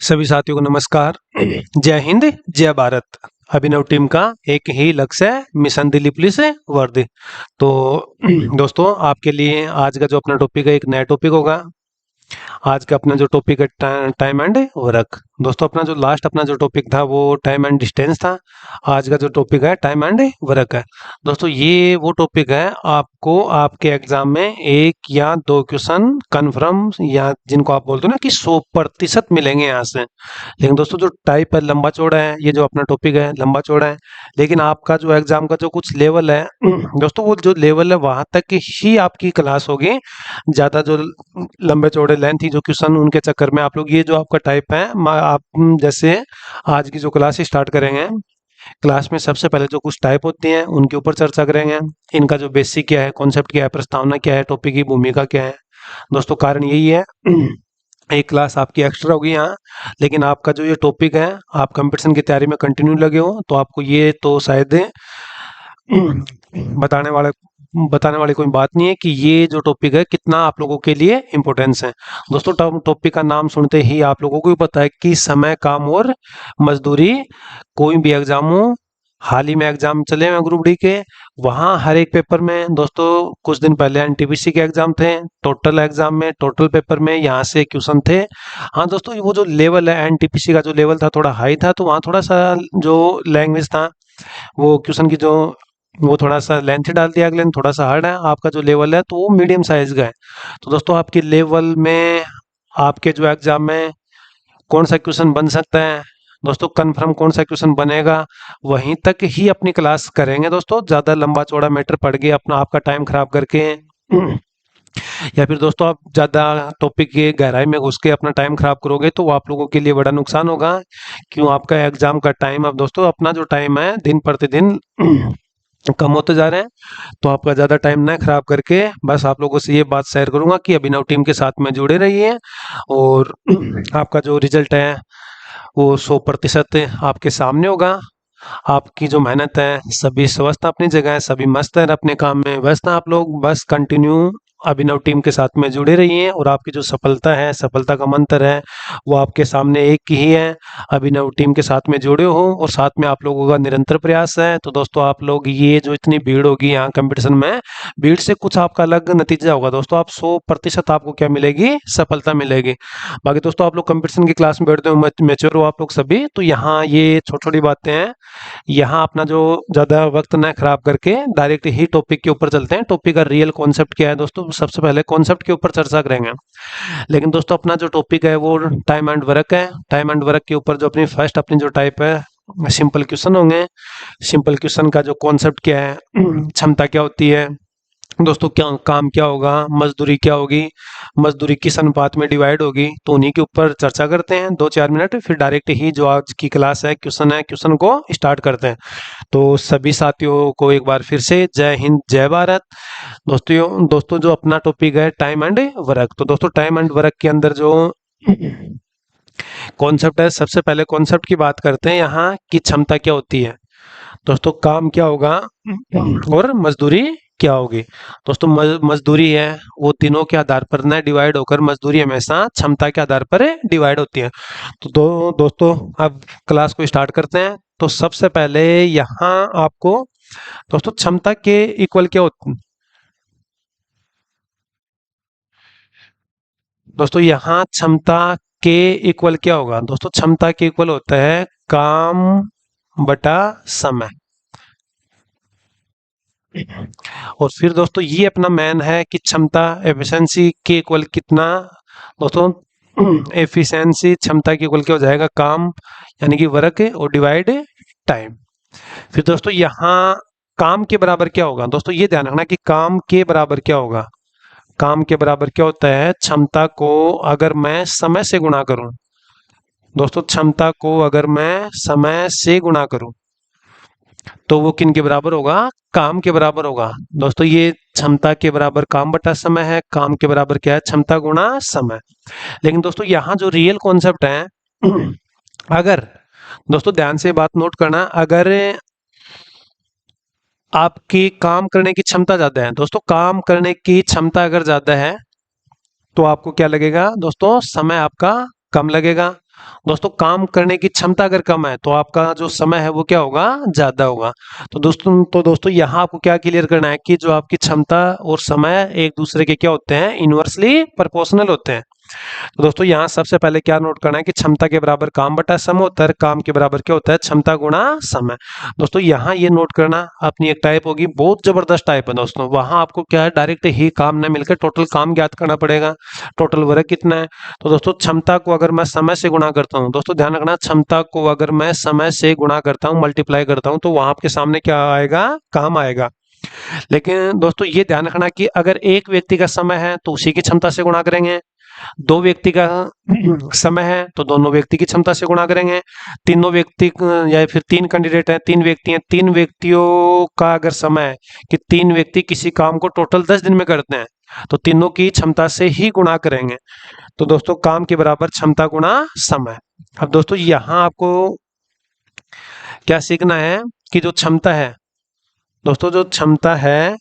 सभी साथियों को नमस्कार। जय हिंद, जय भारत। अभिनव टीम का एक ही लक्ष्य है, मिशन दिल्ली पुलिस वर्दी। तो दोस्तों, आपके लिए आज का जो अपना टॉपिक है एक नया टॉपिक होगा। आज का अपना जो टॉपिक है टाइम एंड वर्क। दोस्तों, अपना जो लास्ट अपना जो टॉपिक था वो टाइम एंड डिस्टेंस था। आज का जो टॉपिक है टाइम एंड वर्क है। दोस्तों, ये वो टॉपिक है आपको आपके एग्जाम में एक या दो क्वेश्चन कन्फर्म, या जिनको आप बोलते हो ना कि 100% मिलेंगे यहाँ से। लेकिन दोस्तों, जो टाइप है लंबा चौड़ा है, ये जो अपना टॉपिक है लंबा चौड़ा है। लेकिन आपका जो एग्जाम का जो कुछ लेवल है दोस्तों, वो जो लेवल है वहां तक ही आपकी क्लास होगी। ज्यादा जो लंबे चौड़े लेंथ जो क्वेश्चन, उनके चक्कर में आप लोग ये जो आपका टाइप है आप जैसे आज की जो क्लास स्टार्ट करेंगे, क्लास में सबसे पहले जो कुछ टाइप होती हैं उनके ऊपर चर्चा करेंगे। इनका जो बेसिक क्या है, कॉन्सेप्ट क्या है, प्रस्तावना क्या है, टॉपिक की भूमिका क्या है। दोस्तों, कारण यही है एक क्लास आपकी एक्स्ट्रा होगी यहाँ। लेकिन आपका जो ये टॉपिक है, आप कंपटीशन की तैयारी में कंटिन्यू लगे हो, तो आपको ये तो शायद बताने वाला बताने वाली कोई बात नहीं है कि ये जो टॉपिक है कितना आप लोगों के लिए इम्पोर्टेंस है। दोस्तों, टॉपिक का नाम सुनते ही आप लोगों को भी पता है कि समय, काम और मजदूरी। कोई भी एग्जाम हो, हाल ही में एग्जाम चले हुए ग्रुप डी के, वहाँ हर एक पेपर में दोस्तों कुछ दिन पहले एनटीपीसी के एग्जाम थे। टोटल एग्जाम में, टोटल पेपर में यहाँ से क्वेश्चन थे। हाँ दोस्तों, वो जो लेवल है एनटीपीसी का, जो लेवल था थोड़ा हाई था, तो वहाँ थोड़ा सा जो लैंग्वेज था, वो क्वेश्चन की जो वो थोड़ा सा लेंथ डाल दिया, अगले थोड़ा सा हार्ड है। आपका जो लेवल है तो वो मीडियम साइज का है। तो दोस्तों, आपके लेवल में आपके जो एग्जाम में कौन सा क्वेश्चन बन सकता है दोस्तों, कंफर्म कौन सा क्वेश्चन बनेगा, वहीं तक ही अपनी क्लास करेंगे। दोस्तों, ज्यादा लंबा चौड़ा मैटर पड़ गया अपना आपका टाइम खराब करके या फिर दोस्तों आप ज्यादा टॉपिक के गहराई में घुस के अपना टाइम खराब करोगे, तो वो आप लोगों के लिए बड़ा नुकसान होगा। क्यों, आपका एग्जाम का टाइम, अब दोस्तों अपना जो टाइम है दिन प्रतिदिन कम होते जा रहे हैं। तो आपका ज़्यादा टाइम ना खराब करके बस आप लोगों से ये बात शेयर करूंगा कि अभिनव टीम के साथ में जुड़े रहिए। और आपका जो रिजल्ट है वो 100% आपके सामने होगा। आपकी जो मेहनत है, सभी स्वस्थ अपनी जगह है, सभी मस्त है, अपने काम में व्यस्त हैं आप लोग। बस कंटिन्यू अभिनव टीम के साथ में जुड़े रहिए, और आपकी जो सफलता है, सफलता का मंत्र है, वो आपके सामने एक ही है। अभिनव टीम के साथ में जुड़े हो, और साथ में आप लोगों का निरंतर प्रयास है। तो दोस्तों, आप लोग ये जो इतनी भीड़ होगी यहाँ कंपटीशन में, भीड़ से कुछ आपका अलग नतीजा होगा। दोस्तों, आप 100% आपको क्या मिलेगी, सफलता मिलेगी। बाकी दोस्तों, आप लोग कंपटीशन की क्लास में बैठते हो, मेच्योर हो आप लोग सभी, तो यहाँ ये छोटी छोटी बातें हैं। यहाँ अपना जो ज़्यादा वक्त ना खराब करके डायरेक्ट ही टॉपिक के ऊपर चलते हैं। टॉपिक का रियल कॉन्सेप्ट क्या है दोस्तों, सबसे पहले कॉन्सेप्ट के ऊपर चर्चा करेंगे। लेकिन दोस्तों, अपना जो टॉपिक है वो टाइम एंड वर्क है। टाइम एंड वर्क के ऊपर जो अपनी फर्स्ट अपनी जो टाइप है, सिंपल क्वेश्चन होंगे। सिंपल क्वेश्चन का जो कॉन्सेप्ट क्या है, क्षमता क्या होती है दोस्तों, क्या काम क्या होगा, मजदूरी क्या होगी, मजदूरी किस अनुपात में डिवाइड होगी, तो उन्हीं के ऊपर चर्चा करते हैं 2-4 मिनट। फिर डायरेक्ट ही जो आज की क्लास है, क्वेश्चन को स्टार्ट करते हैं। तो सभी साथियों को एक बार फिर से जय हिंद, जय भारत। दोस्तों जो अपना टॉपिक है टाइम एंड वर्क, तो दोस्तों टाइम एंड वर्क के अंदर जो कॉन्सेप्ट है, सबसे पहले कॉन्सेप्ट की बात करते हैं यहाँ की क्षमता क्या होती है। दोस्तों, काम क्या होगा और मजदूरी क्या होगी। दोस्तों, मजदूरी है वो तीनों के आधार पर न डिवाइड होकर, मजदूरी हमेशा क्षमता के आधार पर डिवाइड होती है। तो दोस्तों अब क्लास को स्टार्ट करते हैं। तो सबसे पहले यहाँ आपको दोस्तों क्षमता के इक्वल क्या होती है। दोस्तों, यहाँ क्षमता के इक्वल क्या होगा दोस्तों, क्षमता के इक्वल होता है काम बटा समय। और फिर दोस्तों ये अपना मैन है कि क्षमता एफिशिएंसी के इक्वल कितना। दोस्तों, एफिशिएंसी क्षमता के इक्वल क्या हो जाएगा, काम यानी कि वर्क और डिवाइड टाइम। फिर दोस्तों यहाँ काम के बराबर क्या होगा। दोस्तों, ये ध्यान रखना कि काम के बराबर क्या होगा। काम के बराबर क्या होता है, क्षमता को अगर मैं समय से गुणा करूं। दोस्तों, क्षमता को अगर मैं समय से गुणा करूं तो वो किन के बराबर होगा, काम के बराबर होगा। दोस्तों, ये क्षमता के बराबर काम बटा समय है, काम के बराबर क्या है, क्षमता गुणा समय। लेकिन दोस्तों यहाँ जो रियल कॉन्सेप्ट है, अगर दोस्तों ध्यान से बात नोट करना, अगर आपकी काम करने की क्षमता ज्यादा है, दोस्तों काम करने की क्षमता अगर ज्यादा है, तो आपको क्या लगेगा दोस्तों, समय आपका कम लगेगा। दोस्तों काम करने की क्षमता अगर कम है तो आपका जो समय है वो क्या होगा, ज्यादा होगा। तो दोस्तों यहाँ आपको क्या क्लियर करना है कि जो आपकी क्षमता और समय एक दूसरे के क्या होते हैं, इनवर्सली प्रोपोर्शनल होते हैं। तो दोस्तों यहाँ सबसे पहले क्या नोट करना है कि क्षमता के बराबर काम बटा समय होता है, काम के बराबर क्या होता है, क्षमता गुणा समय। दोस्तों यहाँ ये नोट करना अपनी एक टाइप होगी, बहुत जबरदस्त टाइप है दोस्तों। वहां आपको क्या है, डायरेक्ट ही काम न मिलकर टोटल काम ज्ञात करना पड़ेगा, टोटल वर्क कितना है। तो दोस्तों क्षमता को अगर मैं समय से गुणा करता हूँ, दोस्तों ध्यान रखना, क्षमता को अगर मैं समय से गुणा करता हूँ, मल्टीप्लाई करता हूँ, तो वहां आपके सामने क्या आएगा, काम आएगा। लेकिन दोस्तों ये ध्यान रखना कि अगर एक व्यक्ति का समय है तो उसी की क्षमता से गुणा करेंगे, दो व्यक्ति का समय है तो दोनों व्यक्ति की क्षमता से गुणा करेंगे, तीनों व्यक्ति या फिर तीन कैंडिडेट हैं, तीन व्यक्ति हैं, तीन व्यक्तियों का अगर समय है कि तीन व्यक्ति किसी काम को टोटल 10 दिन में करते हैं, तो तीनों की क्षमता से ही गुणा करेंगे। तो दोस्तों काम के बराबर क्षमता गुणा समय। अब दोस्तों यहाँ आपको क्या सीखना है कि जो क्षमता है, दोस्तों जो क्षमता है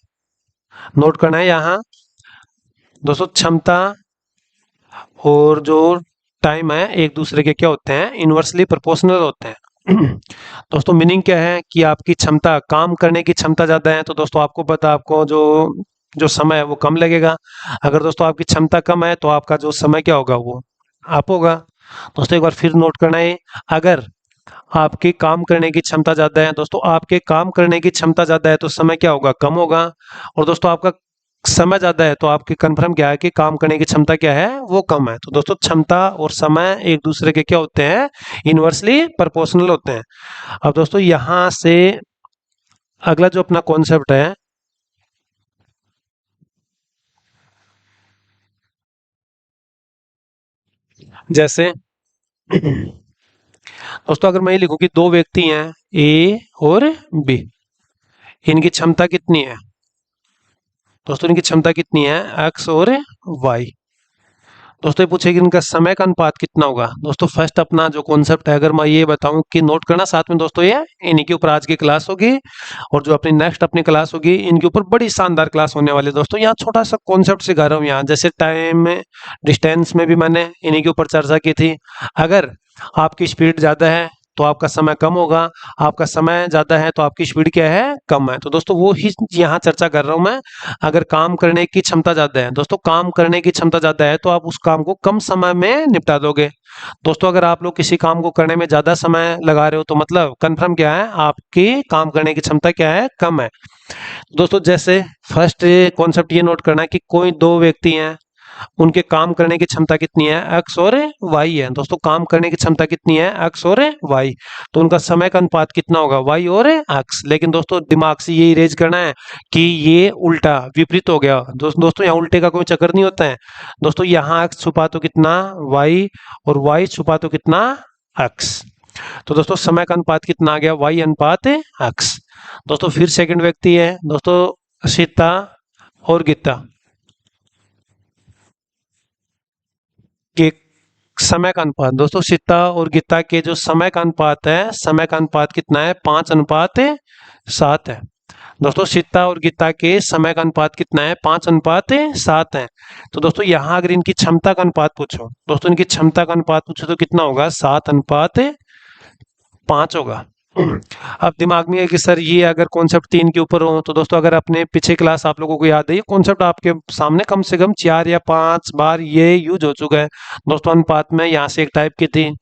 नोट करना है यहाँ, दोस्तों क्षमता और जो टाइम है एक दूसरे के क्या होते हैं, इनवर्सली प्रोपोर्शनल होते हैं। दोस्तों मीनिंग क्या है कि आपकी क्षमता, काम करने की क्षमता ज्यादा है तो दोस्तों आपको पता, आपको जो जो समय है वो कम लगेगा। अगर दोस्तों आपकी क्षमता कम है तो आपका जो समय क्या होगा, वो आप होगा। दोस्तों एक बार फिर नोट करना है, अगर आपके काम करने की क्षमता ज्यादा है, दोस्तों आपके काम करने की क्षमता ज्यादा है तो समय क्या होगा, कम होगा। और दोस्तों आपका समय ज्यादा है तो आपकी कंफर्म क्या है कि काम करने की क्षमता क्या है, वो कम है। तो दोस्तों क्षमता और समय एक दूसरे के क्या होते हैं, इनवर्सली प्रोपोर्शनल होते हैं। अब दोस्तों यहां से अगला जो अपना कॉन्सेप्ट है, जैसे दोस्तों अगर मैं ये लिखूं कि दो व्यक्ति हैं ए और बी, इनकी क्षमता कितनी है, दोस्तों इनकी क्षमता कितनी है, एक्स और वाई। दोस्तों ये पूछे कि इनका समय का अनुपात कितना होगा। दोस्तों फर्स्ट अपना जो कॉन्सेप्ट है, अगर मैं ये बताऊं कि नोट करना साथ में दोस्तों, ये इन्हीं के ऊपर आज की क्लास होगी और जो अपनी नेक्स्ट अपनी क्लास होगी इनके ऊपर बड़ी शानदार क्लास होने वाली है। दोस्तों यहाँ छोटा सा कॉन्सेप्ट सिखा रहा हूँ, यहाँ जैसे टाइम डिस्टेंस में भी मैंने इन्हीं के ऊपर चर्चा की थी। अगर आपकी स्पीड ज्यादा है तो आपका समय कम होगा, आपका समय ज्यादा है तो आपकी स्पीड क्या है, कम है। तो दोस्तों वो ही यहाँ चर्चा कर रहा हूं मैं। अगर काम करने की क्षमता ज्यादा है, दोस्तों काम करने की क्षमता ज्यादा है तो आप उस काम को कम समय में निपटा दोगे। दोस्तों अगर आप लोग किसी काम को करने में ज्यादा समय लगा रहे हो तो मतलब कंफर्म क्या है, आपकी काम करने की क्षमता क्या है, कम है। दोस्तों जैसे फर्स्ट कॉन्सेप्ट ये नोट करना है कि कोई दो व्यक्ति हैं, उनके काम करने की क्षमता कितनी है, एक्स और वाई है। दोस्तों काम करने की क्षमता कितनी है, एक्स और वाई, तो उनका समय का अनुपात कितना होगा, वाई और एक्स। लेकिन दोस्तों दिमाग से ये इरेज करना है कि ये उल्टा विपरीत हो गया। दोस्तों यहाँ उल्टे का कोई चक्कर नहीं होता है। दोस्तों यहाँ एक्स छुपा तो कितना, वाई, और वाई छुपा तो कितना, एक्स। तो दोस्तों समय का अनुपात कितना आ गया, वाई अनुपात एक्स। दोस्तों फिर सेकंड व्यक्ति है दोस्तों, सीता और गीता के समय का अनुपात। दोस्तों सीता और गीता के जो समय का अनुपात है, समय का अनुपात कितना है, 5:7 है। दोस्तों सीता और गीता के समय का अनुपात कितना है, 5:7 है। तो दोस्तों यहाँ अगर इनकी क्षमता का अनुपात पूछो, दोस्तों इनकी क्षमता का अनुपात पूछो तो कितना होगा, 7:5 होगा। अब दिमाग में है कि सर ये अगर कॉन्सेप्ट 3 के ऊपर हो, तो दोस्तों अगर अपने पीछे क्लास आप लोगों को याद है, ये कॉन्सेप्ट आपके सामने कम से कम 4 या 5 बार ये यूज हो चुका है। दोस्तों अनुपात में यहाँ से एक टाइप की थी,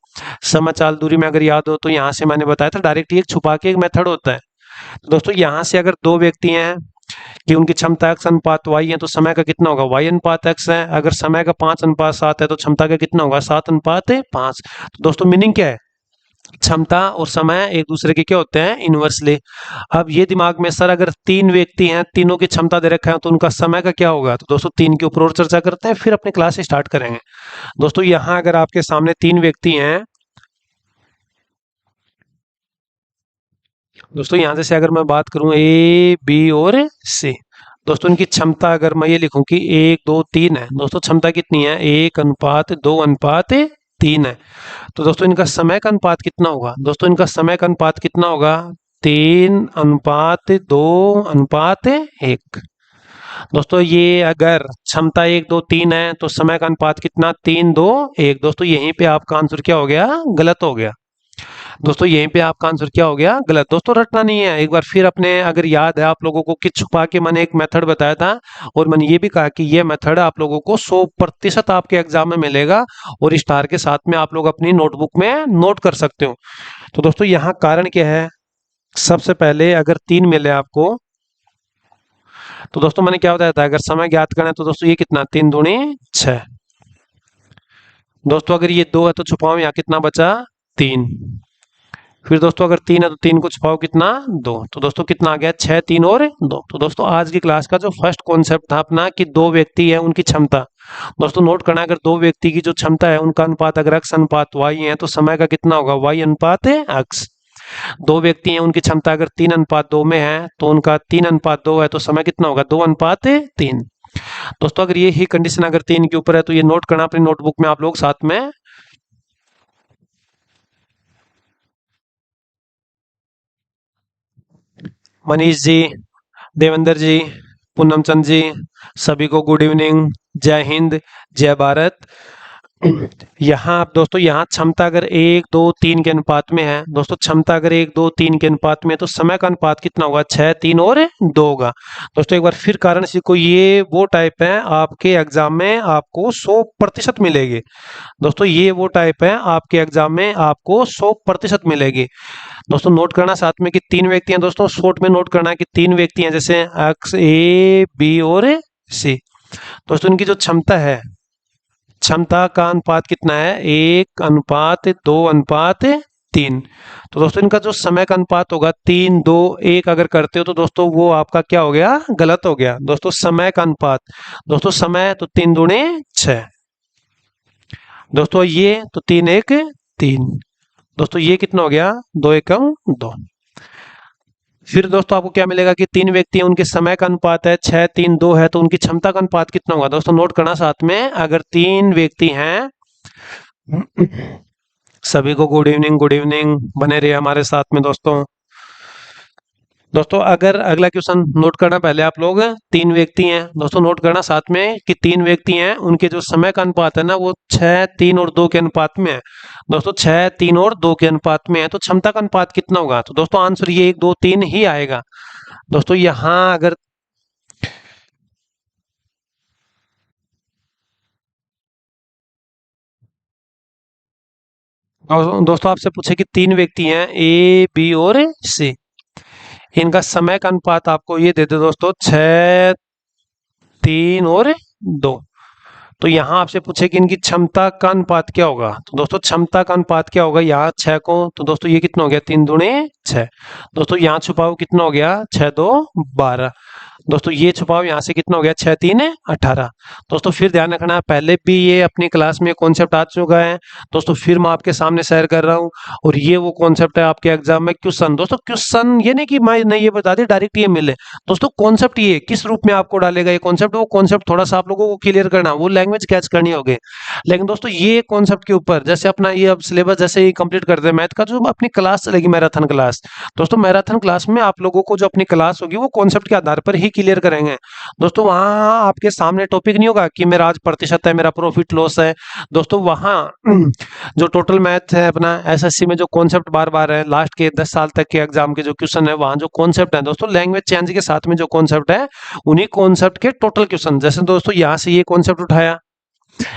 समचाल दूरी में अगर याद हो तो यहाँ से मैंने बताया था, डायरेक्ट एक छुपा के एक मेथड होता है। तो दोस्तों यहाँ से अगर दो व्यक्ति हैं कि उनकी क्षमता एक्स अनुपात वाई है तो समय का कितना होगा, वाई अनुपात एक्स है। अगर समय का 5:7 है तो क्षमता का कितना होगा, 7:5। तो दोस्तों मीनिंग क्या है, क्षमता और समय एक दूसरे के क्या होते हैं, इनवर्सली। अब ये दिमाग में, सर अगर तीन व्यक्ति हैं, तीनों की क्षमता दे रखा है तो उनका समय का क्या होगा। तो दोस्तों तीन के ऊपर और चर्चा करते हैं, फिर अपनी क्लास स्टार्ट करेंगे। दोस्तों यहाँ अगर आपके सामने तीन व्यक्ति हैं, दोस्तों यहाँ जैसे अगर मैं बात करूं ए बी और सी, दोस्तों इनकी क्षमता अगर मैं ये लिखूं कि 1 2 3 है, दोस्तों क्षमता कितनी है, 1:2:3 है। तो दोस्तों इनका समय का अनुपात कितना होगा, दोस्तों इनका समय का अनुपात कितना होगा, 3:2:1। दोस्तों ये अगर क्षमता 1 2 3 है तो समय का अनुपात कितना 3 2 1। दोस्तों यहीं पे आपका आंसर क्या हो गया, गलत हो गया। दोस्तों यहीं पे आपका आंसर क्या हो गया, गलत। दोस्तों रटना नहीं है, एक बार फिर अपने अगर याद है आप लोगों को कि छुपा के मैंने एक मेथड बताया था और मैंने ये भी कहा कि ये मेथड आप लोगों को 100% आपके एग्जाम में मिलेगा और स्टार के साथ में आप लोग अपनी नोटबुक में नोट कर सकते हो। तो दोस्तों यहाँ कारण क्या है, सबसे पहले अगर 3 मिले आपको तो दोस्तों मैंने क्या बताया था, अगर समय ज्ञात करना है तो दोस्तों ये कितना 3 दूनी 6। दोस्तों अगर ये 2 है तो छुपाओ, यहाँ कितना बचा 3। फिर दोस्तों अगर 3 है तो 3 को छुपाओ कितना 2। तो दोस्तों कितना आ गया 6 3 और 2। तो दोस्तों आज की क्लास का जो फर्स्ट कॉन्सेप्ट था अपना कि 2 व्यक्ति है उनकी क्षमता। दोस्तों नोट करना, अगर 2 व्यक्ति की जो क्षमता है उनका अनुपात अगर x अनुपात y है तो समय का कितना होगा y अनुपात x। 2 व्यक्ति हैं उनकी क्षमता अगर 3 अनुपात 2 में है तो उनका 3 अनुपात 2 है तो समय कितना होगा 2 अनुपात 3। दोस्तों अगर ये ही कंडीशन अगर 3 के ऊपर है तो ये नोट करना अपनी नोटबुक में आप लोग साथ में। मनीष जी, देवेंद्र जी, पूनम चंद जी, सभी को गुड इवनिंग, जय हिंद, जय भारत। यहाँ आप दोस्तों यहाँ क्षमता अगर 1 2 3 के अनुपात में है, दोस्तों क्षमता अगर 1 2 3 के अनुपात में है तो समय का अनुपात कितना होगा 6 3 और 2 होगा। दोस्तों एक बार फिर कारण सीखो, ये वो टाइप है आपके एग्जाम में आपको 100% मिलेगी। दोस्तों ये वो टाइप है आपके एग्जाम में आपको 100% मिलेगी। दोस्तों नोट करना साथ में कि 3 व्यक्ति हैं, दोस्तों शॉर्ट में नोट करना है कि 3 व्यक्ति हैं जैसे एक्स ए बी और सी। दोस्तों इनकी जो क्षमता है, क्षमता का अनुपात कितना है 1 अनुपात 2 अनुपात 3। तो दोस्तों इनका जो समय का अनुपात होगा 3 2 1 अगर करते हो तो दोस्तों वो आपका क्या हो गया, गलत हो गया। दोस्तों समय का अनुपात, दोस्तों समय तो 3 दूनी 6। दोस्तों ये तो 3 1 3। दोस्तों ये कितना हो गया 2 1 2। फिर दोस्तों आपको क्या मिलेगा कि 3 व्यक्ति हैं उनके समय का अनुपात है 6 3 2 है तो उनकी क्षमता का अनुपात कितना होगा। दोस्तों नोट करना साथ में, अगर 3 व्यक्ति हैं, सभी को गुड इवनिंग, गुड इवनिंग, बने रहिए हमारे साथ में दोस्तों। दोस्तों अगर अगला क्वेश्चन नोट करना, पहले आप लोग 3 व्यक्ति हैं, दोस्तों नोट करना साथ में कि 3 व्यक्ति हैं उनके जो समय का अनुपात है ना वो 6 3 और 2 के अनुपात में है। दोस्तों 6 3 और 2 के अनुपात में है तो क्षमता का अनुपात कितना होगा। तो दोस्तों आंसर ये 1 2 3 ही आएगा। दोस्तों यहाँ अगर दोस्तों आपसे पूछे कि 3 व्यक्ति हैं ए बी और सी, इनका समय का अनुपात आपको ये दे दे दोस्तों 6 3 और 2। तो यहाँ आपसे पूछे कि इनकी क्षमता का अनुपात क्या होगा। तो दोस्तों क्षमता का अनुपात क्या होगा, यहाँ 6 को तो दोस्तों ये कितना हो गया 3 दूनी 6। दोस्तों यहाँ छुपाओ कितना हो गया 6 2 12। दोस्तों ये छुपाओ यहाँ से कितना हो गया 6 3 18। दोस्तों फिर ध्यान रखना, पहले भी ये अपनी क्लास में कॉन्सेप्ट आ चुका है। दोस्तों फिर मैं आपके सामने शेयर कर रहा हूँ और ये वो कॉन्सेप्ट है आपके एग्जाम में क्वेश्चन। दोस्तों क्वेश्चन ये नहीं कि मैं नहीं ये बता दी डायरेक्ट ये मिले, दोस्तों कॉन्सेप्ट ये किस रूप में आपको डालेगा ये कॉन्सेप्ट, वो कॉन्सेप्ट थोड़ा सा आप लोगों को क्लियर करना, वो लैंग्वेज कैच करनी होगी। लेकिन दोस्तों ये कॉन्सेप्ट के ऊपर जैसे अपना ये अब सिलेबस जैसे ही कंप्लीट कर दे मैथ का, जो अपनी क्लास चलेगी मैराथन क्लास, दोस्तों मैराथन क्लास में आप लोगों को जो अपनी क्लास होगी वो कॉन्सेप्ट के आधार पर ही क्लियर करेंगे। दोस्तों वहां आपके सामने टॉपिक नहीं होगा कि मेरा आज प्रतिशत है, मेरा प्रॉफिट लॉस है। दोस्तों वहां जो टोटल मैथ है अपना एसएससी में जो कॉन्सेप्ट बार बार है लास्ट के 10 साल तक के एग्जाम के जो क्वेश्चन है वहां जो कॉन्सेप्ट है दोस्तों लैंग्वेज चेंज के साथ में जो कॉन्सेप्ट है उन्हीं कॉन्सेप्ट के टोटल क्वेश्चन। जैसे दोस्तों यहाँ से ये कॉन्सेप्ट उठाया,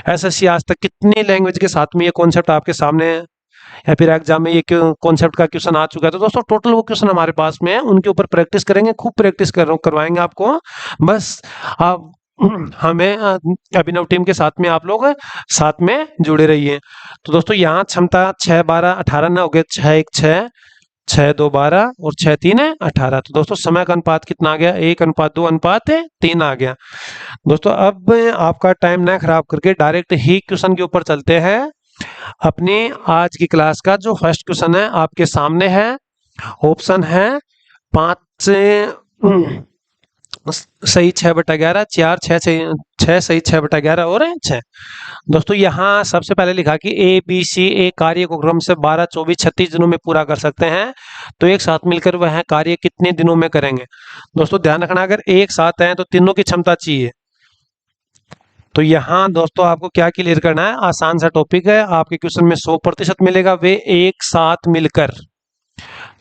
एसएससी आज तक कितनी लैंग्वेज के साथ में ये कॉन्सेप्ट आपके सामने है या फिर एग्जाम में ये कॉन्सेप्ट का क्वेश्चन आ चुका है। तो दोस्तों टोटल वो क्वेश्चन हमारे पास में है, उनके ऊपर प्रैक्टिस करेंगे, खूब प्रैक्टिस करवाएंगे आपको। बस आप हमें अभिनव टीम के साथ में आप लोग साथ में जुड़े रहिए। तो दोस्तों यहाँ क्षमता 6 12 18 ना हो गए 6 1 6 6 2 12 और 6 3 18। तो दोस्तों समय का अनुपात कितना आ गया 1 अनुपात 2 अनुपात 3 आ गया। दोस्तों अब आपका टाइम ना खराब करके डायरेक्ट ही क्वेश्चन के ऊपर चलते हैं। अपनी आज की क्लास का जो फर्स्ट क्वेश्चन है आपके सामने है, ऑप्शन है 5 सही 6/11, 4 6 6 सही 6/11 और 6। दोस्तों यहाँ सबसे पहले लिखा कि ए बी सी ए कार्य को क्रम से 12 24 36 दिनों में पूरा कर सकते हैं, तो एक साथ मिलकर वह कार्य कितने दिनों में करेंगे। दोस्तों ध्यान रखना, अगर एक साथ है तो तीनों की क्षमता चाहिए। तो यहाँ दोस्तों आपको क्या क्लियर करना है, आसान सा टॉपिक है, आपके क्वेश्चन में 100% मिलेगा, वे एक साथ मिलकर।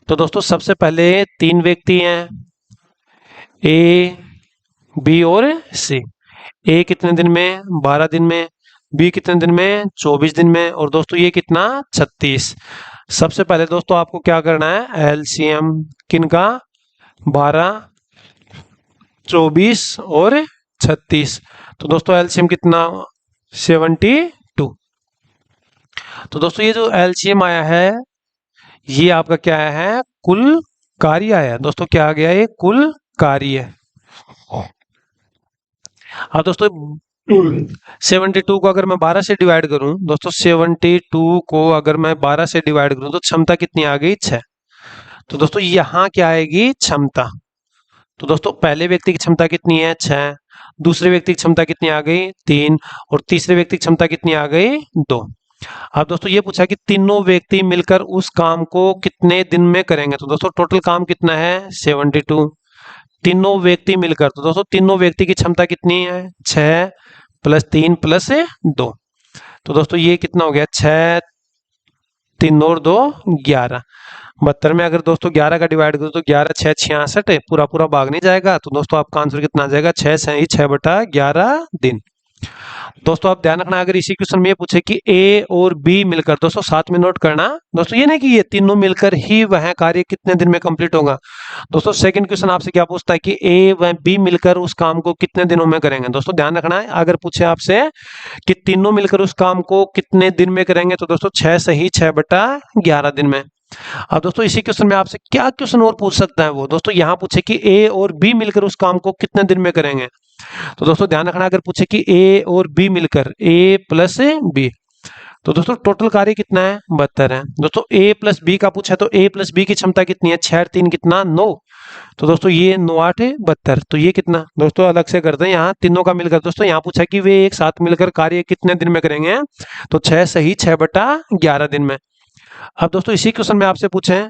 तो दोस्तों सबसे पहले 3 व्यक्ति हैं, ए बी और सी। ए कितने दिन में, 12 दिन में, बी कितने दिन में, 24 दिन में, और दोस्तों ये कितना, 36। सबसे पहले दोस्तों आपको क्या करना है, एलसीएम किनका, 12 24 और 36। तो दोस्तों एलसीएम कितना, 72। तो दोस्तों ये जो एलसीएम आया है ये आपका क्या आया है, कुल कार्य आया है। दोस्तों क्या आ गया, ये कुल कार्य। हाँ दोस्तों 72 को अगर मैं 12 से डिवाइड करूं, दोस्तों 72 को अगर मैं 12 से डिवाइड करूं तो क्षमता कितनी आ गई, 6। तो दोस्तों यहाँ क्या आएगी, क्षमता। तो दोस्तों पहले व्यक्ति की क्षमता कितनी है, 6। दूसरे व्यक्ति की क्षमता कितनी आ गई, 3। और तीसरे व्यक्ति की क्षमता कितनी आ गई, 2। अब दोस्तों ये पूछा कि तीनों व्यक्ति मिलकर उस काम को कितने दिन में करेंगे। तो दोस्तों टोटल काम कितना है, 72। तीनों व्यक्ति मिलकर, तो दोस्तों तीनों व्यक्ति की क्षमता कितनी है, 6 + 3 + 2। तो दोस्तों ये कितना हो गया, 6 3 और 2 11। 72 में अगर दोस्तों 11 का डिवाइड करो तो 11 6 66 है, पूरा पूरा भाग नहीं जाएगा। तो दोस्तों आपका आंसर कितना आ जाएगा, 6 सही 6/11 दिन। दोस्तों आप ध्यान रखना, अगर इसी क्वेश्चन में ये पूछे कि ए और बी मिलकर, दोस्तों साथ में नोट करना दोस्तों, ये नहीं कि ये तीनों मिलकर ही वह कार्य कितने दिन में कंप्लीट होगा। दोस्तों सेकंड क्वेश्चन आपसे क्या पूछता है कि ए व बी मिलकर उस काम को कितने दिनों में करेंगे। दोस्तों ध्यान रखना है, अगर पूछे आपसे कि तीनों मिलकर उस काम को कितने दिन में करेंगे, तो दोस्तों 6 सही 6/11 दिन में। अब दोस्तों इसी क्वेश्चन में आपसे क्या क्वेश्चन और पूछ सकता है वो, दोस्तों यहाँ पूछे कि ए और बी मिलकर उस काम को कितने दिन में करेंगे। तो दोस्तों ध्यान रखना, अगर पूछे कि ए और बी मिलकर, ए प्लस बी, तो दोस्तों टोटल कार्य कितना है, 72 है। दोस्तों ए प्लस बी का पूछा तो ए प्लस बी की क्षमता कितनी है, 6 3 कितना, 9। तो दोस्तों ये 9 8 72। तो ये कितना, दोस्तों अलग से करते हैं, यहाँ तीनों का मिलकर। दोस्तों यहाँ पूछा कि वे एक साथ मिलकर कार्य कितने दिन में करेंगे, तो 6 सही 6/11 दिन में। अब दोस्तों इसी क्वेश्चन में आपसे पूछे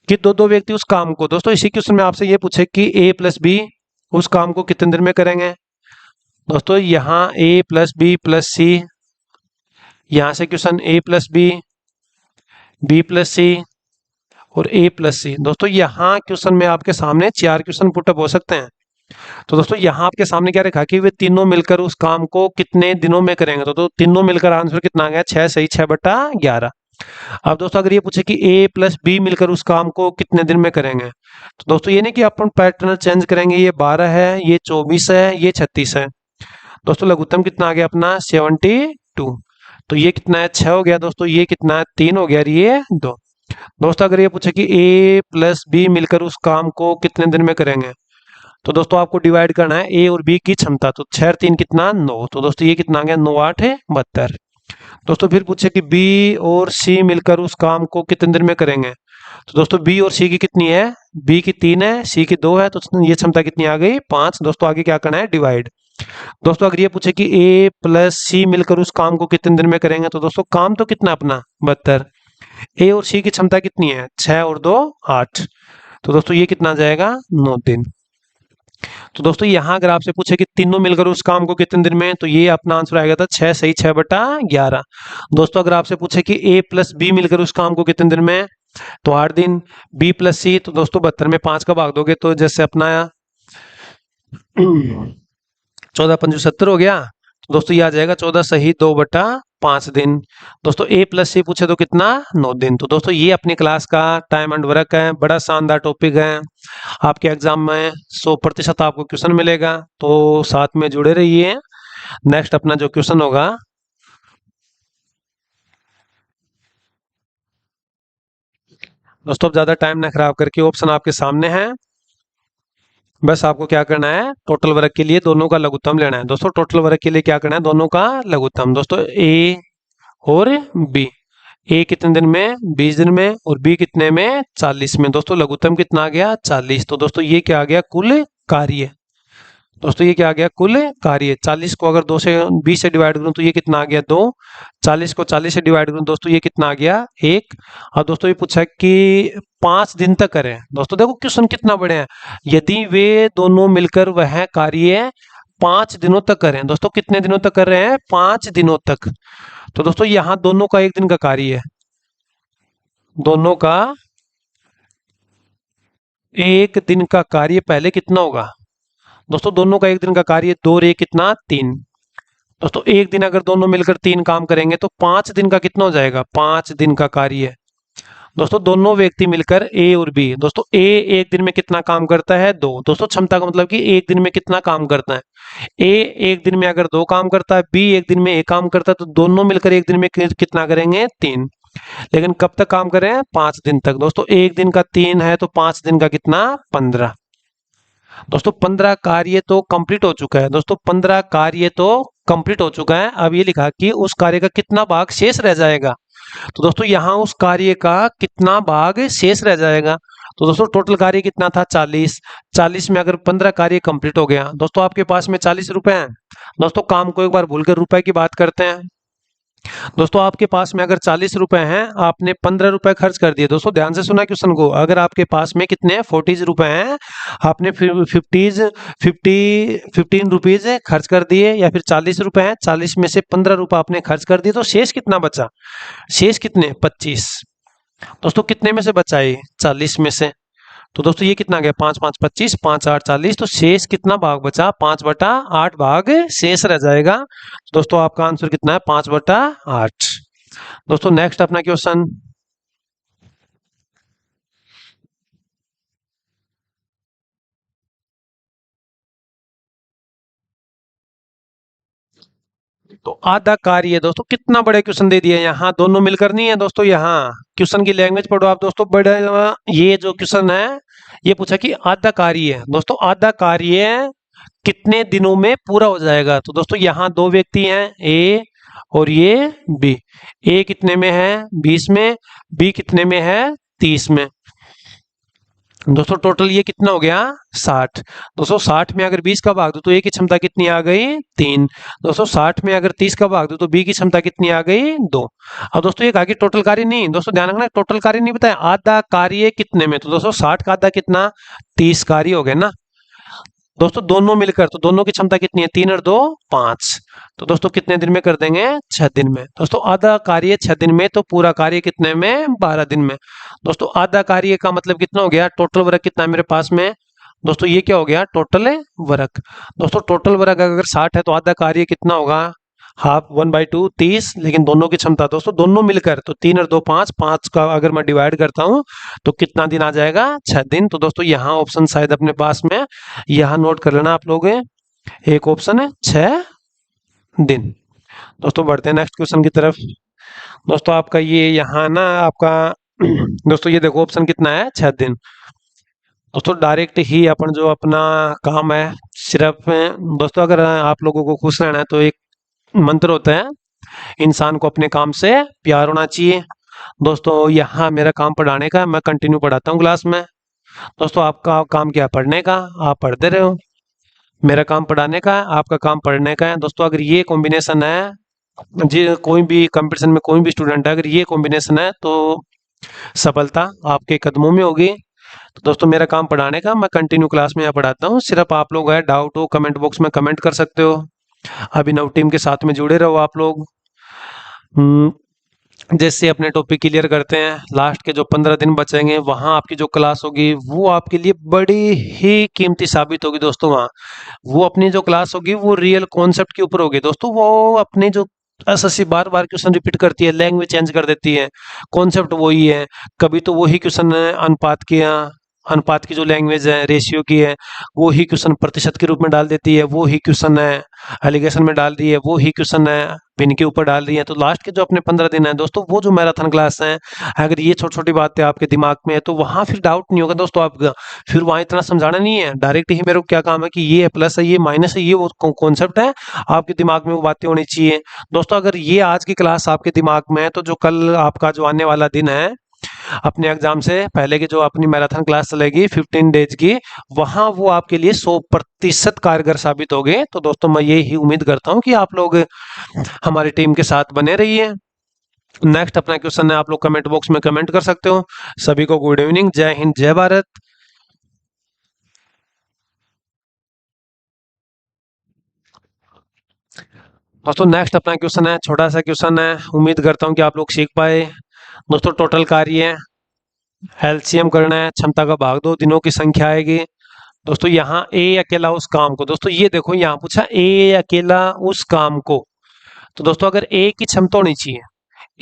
कि दो व्यक्ति उस काम को, दोस्तों इसी क्वेश्चन में आपसे ये पूछे कि ए प्लस बी उस काम को कितने दिन में करेंगे। दोस्तों यहाँ ए प्लस बी प्लस सी, यहाँ से क्वेश्चन ए प्लस बी प्लस सी और ए प्लस सी। दोस्तों यहाँ क्वेश्चन में आपके सामने 4 क्वेश्चन पुटअप हो सकते हैं। तो दोस्तों यहाँ आपके सामने क्या रखा कि वे तीनों मिलकर उस काम को कितने दिनों में करेंगे। तो तीनों मिलकर आंसर कितना आ गया, 6 सही 6/11। अब दोस्तों अगर ये पूछे कि ए प्लस बी मिलकर उस काम को कितने दिन में करेंगे, तो दोस्तों ये नहीं कि अपन पैटर्न चेंज करेंगे, ये 12 है, ये 24 है, ये 36 है। दोस्तों लघुत्तम कितना आ गया अपना, 72। तो ये कितना है, 6 हो गया। दोस्तों ये कितना है, 3 हो गया, ये 2। दोस्तों अगर ये पूछे कि ए प्लस बी मिलकर उस काम को कितने दिन में करेंगे, तो दोस्तों आपको डिवाइड करना है ए और बी की क्षमता। तो 6 3 कितना, 9। तो दोस्तों ये कितना आ गया, 9 8 72। दोस्तों फिर पूछे कि बी और सी मिलकर उस काम को कितने दिन में करेंगे। तो दोस्तों बी और सी की कितनी है, बी की 3 है, सी की 2 है, तो ये क्षमता कितनी आ गई, 5। दोस्तों आगे क्या करना है, डिवाइड। दोस्तों अगर ये पूछे कि ए प्लस सी मिलकर उस काम को कितने दिन में करेंगे, तो दोस्तों काम तो कितना अपना 72। ए और सी की क्षमता कितनी है, 6 और 2 8। तो दोस्तों ये कितना आ जाएगा, 9 दिन। तो दोस्तों यहाँ अगर आपसे पूछे कि तीनों मिलकर उस काम को कितने दिन में, तो ये अपना आंसर आएगा था 6 सही 6/11। दोस्तों अगर आपसे पूछे कि ए प्लस बी मिलकर उस काम को कितने दिन में, तो 8 दिन। बी प्लस सी, तो दोस्तों 72 में 5 का भाग दोगे तो जैसे अपना 14 5 70 हो गया। तो दोस्तों ये आ जाएगा 14 सही 2/5 दिन। दोस्तों ए प्लस सी पूछे तो कितना, 9 दिन। तो दोस्तों ये अपनी क्लास का टाइम एंड वर्क है, बड़ा शानदार टॉपिक है, आपके एग्जाम में 100% आपको क्वेश्चन मिलेगा, तो साथ में जुड़े रहिए। नेक्स्ट अपना जो क्वेश्चन होगा, दोस्तों अब ज्यादा टाइम ना खराब करके ऑप्शन आपके सामने है, बस आपको क्या करना है, टोटल वर्क के लिए दोनों का लघुत्तम लेना है। दोस्तों टोटल वर्क के लिए क्या करना है, दोनों का लघुत्तम। दोस्तों ए और बी, ए कितने दिन में, 20 दिन में, और बी कितने में, 40 में। दोस्तों लघुत्तम कितना आ गया, 40। तो दोस्तों ये क्या आ गया, कुल कार्य। दोस्तों ये क्या आ गया, कुल कार्य। 40 को अगर 2 से 20 से डिवाइड करूं तो ये कितना आ गया, 2। 40 को 40 से डिवाइड करूं दोस्तों ये कितना आ गया, 1। और दोस्तों ये पूछा है कि 5 दिन तक करें। दोस्तों देखो क्वेश्चन कितना बड़े हैं। यदि वे दोनों मिलकर वह कार्य 5 दिनों तक करें। दोस्तों कितने दिनों तक कर रहे हैं, 5 दिनों तक। तो दोस्तों यहाँ दोनों का 1 दिन का कार्य है, दोनों का 1 दिन का कार्य पहले कितना होगा। दोस्तों दोनों का 1 दिन का कार्य 2 रे कितना, 3। दोस्तों 1 दिन अगर दोनों मिलकर 3 काम करेंगे तो 5 दिन का कितना हो जाएगा, 5 दिन का कार्य है। दोस्तों दोनों व्यक्ति मिलकर ए और बी। दोस्तों ए 1 दिन में कितना काम करता है, 2। दोस्तों क्षमता का मतलब कि 1 दिन में कितना काम करता है। ए 1 दिन में अगर 2 काम करता है, बी 1 दिन में 1 काम करता है, तो दोनों मिलकर 1 दिन में कितना करेंगे, 3। लेकिन कब तक काम करें, 5 दिन तक। दोस्तों 1 दिन का 3 है तो 5 दिन का कितना, 15। दोस्तों 15 कार्य तो कंप्लीट हो चुका है। दोस्तों 15 कार्य तो कंप्लीट हो चुका है। अब ये लिखा कि उस कार्य का कितना भाग शेष रह जाएगा। तो दोस्तों यहाँ उस कार्य का कितना भाग शेष रह जाएगा। तो दोस्तों टोटल कार्य कितना था, 40। 40 में अगर 15 कार्य कंप्लीट हो गया। दोस्तों आपके पास में 40 रुपए हैं। दोस्तों काम को एक बार भूलकर रुपए की बात करते हैं। दोस्तों आपके पास में अगर 40 रुपए हैं, आपने 15 रुपए खर्च कर दिए। दोस्तों ध्यान से सुना क्वेश्चन को। अगर आपके पास में कितने 40 रुपए हैं, आपने फिर 15 रुपीज खर्च कर दिए, या फिर 40 रुपए हैं, 40 में से 15 रुपए आपने खर्च कर दिए, तो शेष कितना बचा, शेष कितने, 25। दोस्तों कितने में से बचा है, 40 में से। तो दोस्तों ये कितना गया, 5 5 25, 5 8 40। तो शेष कितना भाग बचा, 5/8 भाग शेष रह जाएगा। दोस्तों आपका आंसर कितना है, 5/8। दोस्तों नेक्स्ट अपना क्वेश्चन। तो आधा कार्य। दोस्तों कितना बड़े क्वेश्चन दे दिए, यहाँ दोनों मिलकर नहीं है। दोस्तों यहाँ क्वेश्चन की लैंग्वेज पढ़ो आप। दोस्तों बड़े, ये जो क्वेश्चन है ये पूछा कि आधा कार्य है। दोस्तों आधा कार्य कितने दिनों में पूरा हो जाएगा। तो दोस्तों यहाँ 2 व्यक्ति हैं, ए और ये बी। ए कितने में है, 20 में, बी कितने में है, 30 में। दोस्तों टोटल ये कितना हो गया, 60। दोस्तों 60 में अगर 20 का भाग दो तो ए की क्षमता कितनी आ गई, 3। दोस्तों 60 में अगर 30 का भाग दो तो बी की क्षमता कितनी आ गई, 2। अब दोस्तों ये कहा कि टोटल कार्य नहीं। दोस्तों ध्यान रखना, टोटल कार्य नहीं बताया, आधा कार्य कितने में। तो दोस्तों 60 का आधा कितना, 30 कार्य हो गए ना। दोस्तों दोनों मिलकर, तो दोनों की क्षमता कितनी है, 3 और 2 5। तो दोस्तों कितने दिन में कर देंगे, 6 दिन में। दोस्तों आधा कार्य 6 दिन में, तो पूरा कार्य कितने में, 12 दिन में। दोस्तों आधा कार्य का मतलब कितना हो गया, टोटल वर्क कितना है मेरे पास में। दोस्तों ये क्या हो गया, टोटल वर्क। दोस्तों टोटल वर्क अगर 60 है तो आधा कार्य कितना होगा, हाफ 1/2 30। लेकिन दोनों की क्षमता, दोस्तों दोनों मिलकर, तो 3 और 2 5, 5 का अगर मैं डिवाइड करता हूं तो कितना दिन आ जाएगा, 6 दिन। तो दोस्तों यहाँ ऑप्शन शायद अपने पास में, यहाँ नोट कर लेना आप लोग, एक ऑप्शन है 6 दिन। दोस्तों बढ़ते हैं नेक्स्ट क्वेश्चन की तरफ। दोस्तों आपका ये यहाँ ना आपका दोस्तों ये देखो ऑप्शन कितना है, 6 दिन। दोस्तों डायरेक्ट ही अपन जो अपना काम है सिर्फ, दोस्तों अगर आप लोगों को खुश रहना है तो एक मंत्र होता है, इंसान को अपने काम से प्यार होना चाहिए। दोस्तों यहाँ मेरा काम पढ़ाने का है, मैं कंटिन्यू पढ़ाता हूँ क्लास में। दोस्तों आपका काम क्या है, पढ़ने का, आप पढ़ते रहे हो। मेरा काम पढ़ाने का है, आपका काम पढ़ने का है। दोस्तों अगर ये कॉम्बिनेशन है जी, कोई भी कंपटीशन में कोई भी स्टूडेंट है, अगर ये कॉम्बिनेशन है तो सफलता आपके कदमों में होगी। तो दोस्तों मेरा काम पढ़ाने का, मैं कंटिन्यू क्लास में यहाँ पढ़ाता हूँ। सिर्फ आप लोग है डाउट हो कमेंट बॉक्स में कमेंट कर सकते हो। अभिनव टीम के साथ में जुड़े रहो आप लोग। जैसे अपने टॉपिक क्लियर करते हैं, लास्ट के जो 15 दिन बचेंगे वहां आपकी जो क्लास होगी वो आपके लिए बड़ी ही कीमती साबित होगी। दोस्तों वहाँ वो अपनी जो क्लास होगी वो रियल कॉन्सेप्ट के ऊपर होगी। दोस्तों वो अपने जो एसएससी बार बार क्वेश्चन रिपीट करती है, लैंग्वेज चेंज कर देती है, कॉन्सेप्ट वही है। कभी तो वही क्वेश्चन अनुपात की जो लैंग्वेज है, रेशियो की है, वो ही क्वेश्चन प्रतिशत के रूप में डाल देती है, वो ही क्वेश्चन है एलिगेशन में डाल दी है, वो ही क्वेश्चन है विन के ऊपर डाल रही है। तो लास्ट के जो अपने 15 दिन है दोस्तों, वो जो मैराथन क्लास है, अगर ये छोटी छोटी बातें आपके दिमाग में है तो वहां फिर डाउट नहीं होगा दोस्तों। आप फिर वहां इतना समझाना नहीं है, डायरेक्ट ही मेरे को क्या काम है कि ये प्लस है, ये माइनस है, ये वो कॉन्सेप्ट है, आपके दिमाग में वो बातें होनी चाहिए दोस्तों। अगर ये आज की क्लास आपके दिमाग में है तो जो कल आपका जो आने वाला दिन है अपने एग्जाम से पहले की जो अपनी मैराथन क्लास चलेगी 15 डेज की, वहां वो आपके लिए 100% कारगर साबित होगे। तो दोस्तों मैं ये ही उम्मीद करता हूँ कि आप लोग हमारी टीम के साथ बने रहिए। नेक्स्ट अपना क्वेश्चन है, आप लोग कमेंट बॉक्स में कमेंट कर सकते हो। सभी को गुड इवनिंग, जय हिंद, जय भारत। दोस्तों नेक्स्ट अपना क्वेश्चन है, छोटा सा क्वेश्चन है, उम्मीद करता हूँ कि आप लोग सीख पाए। दोस्तों टोटल कार्य एलसीएम करना है, क्षमता का भाग दो, दिनों की संख्या आएगी। दोस्तों यहाँ ए अकेला उस काम को, दोस्तों ये देखो यहाँ पूछा ए अकेला उस काम को, तो दोस्तों अगर ए की क्षमता होनी चाहिए,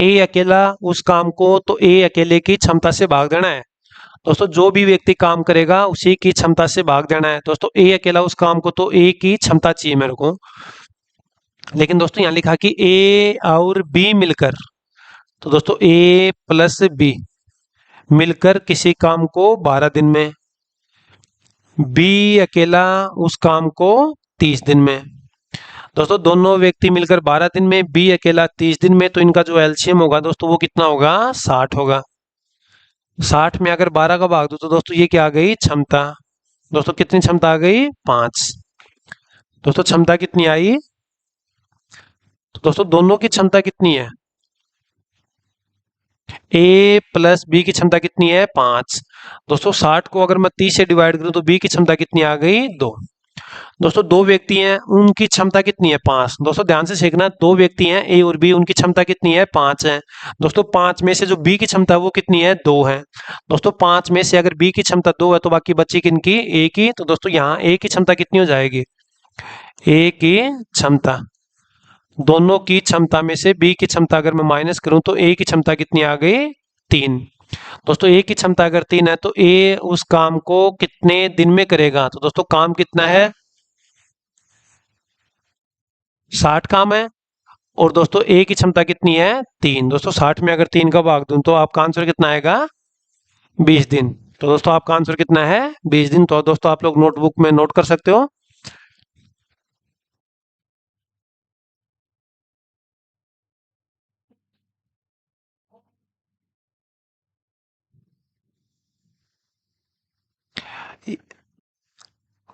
ए अकेला उस काम को, तो ए अकेले की क्षमता से भाग देना है। दोस्तों जो भी व्यक्ति काम करेगा उसी की क्षमता से भाग देना है। दोस्तों ए अकेला उस काम को, तो ए की क्षमता चाहिए मेरे को, लेकिन दोस्तों यहाँ लिखा कि ए और बी मिलकर, तो दोस्तों ए प्लस बी मिलकर किसी काम को 12 दिन में, बी अकेला उस काम को 30 दिन में। दोस्तों दोनों व्यक्ति मिलकर 12 दिन में, बी अकेला 30 दिन में, तो इनका जो एलसीएम होगा दोस्तों वो कितना होगा, 60 होगा। 60 में अगर 12 का भाग दो तो दोस्तों ये क्या आ गई, क्षमता। दोस्तों कितनी क्षमता आ गई, 5। दोस्तों क्षमता कितनी आई, तो दोस्तों दोनों की क्षमता कितनी है, ए प्लस बी की क्षमता कितनी है, 5। दोस्तों 60 को अगर मैं 30 से डिवाइड करूं तो बी की क्षमता कितनी आ गई, 2। दोस्तों दो व्यक्ति हैं, उनकी क्षमता कितनी है, 5। दोस्तों ध्यान से सीखना, दो व्यक्ति हैं ए और बी, उनकी क्षमता कितनी है, 5 है। दोस्तों 5 में से जो बी की क्षमता है वो कितनी है, 2 है। दोस्तों 5 में से अगर बी की क्षमता 2 है तो बाकी बची किनकी, ए की। तो दोस्तों यहाँ ए की क्षमता कितनी हो जाएगी, ए की क्षमता, दोनों की क्षमता में से बी की क्षमता अगर मैं माइनस करूं तो ए की क्षमता कितनी आ गई, 3। दोस्तों ए की क्षमता अगर 3 है तो ए उस काम को कितने दिन में करेगा, तो दोस्तों काम कितना है, 60 काम है, और दोस्तों ए की क्षमता कितनी है, 3। दोस्तों 60 में अगर 3 का भाग दूं तो आपका आंसर कितना आएगा, 20 दिन। तो दोस्तों आपका आंसर कितना है, 20 दिन। तो दोस्तों आप लोग नोटबुक में नोट कर सकते हो।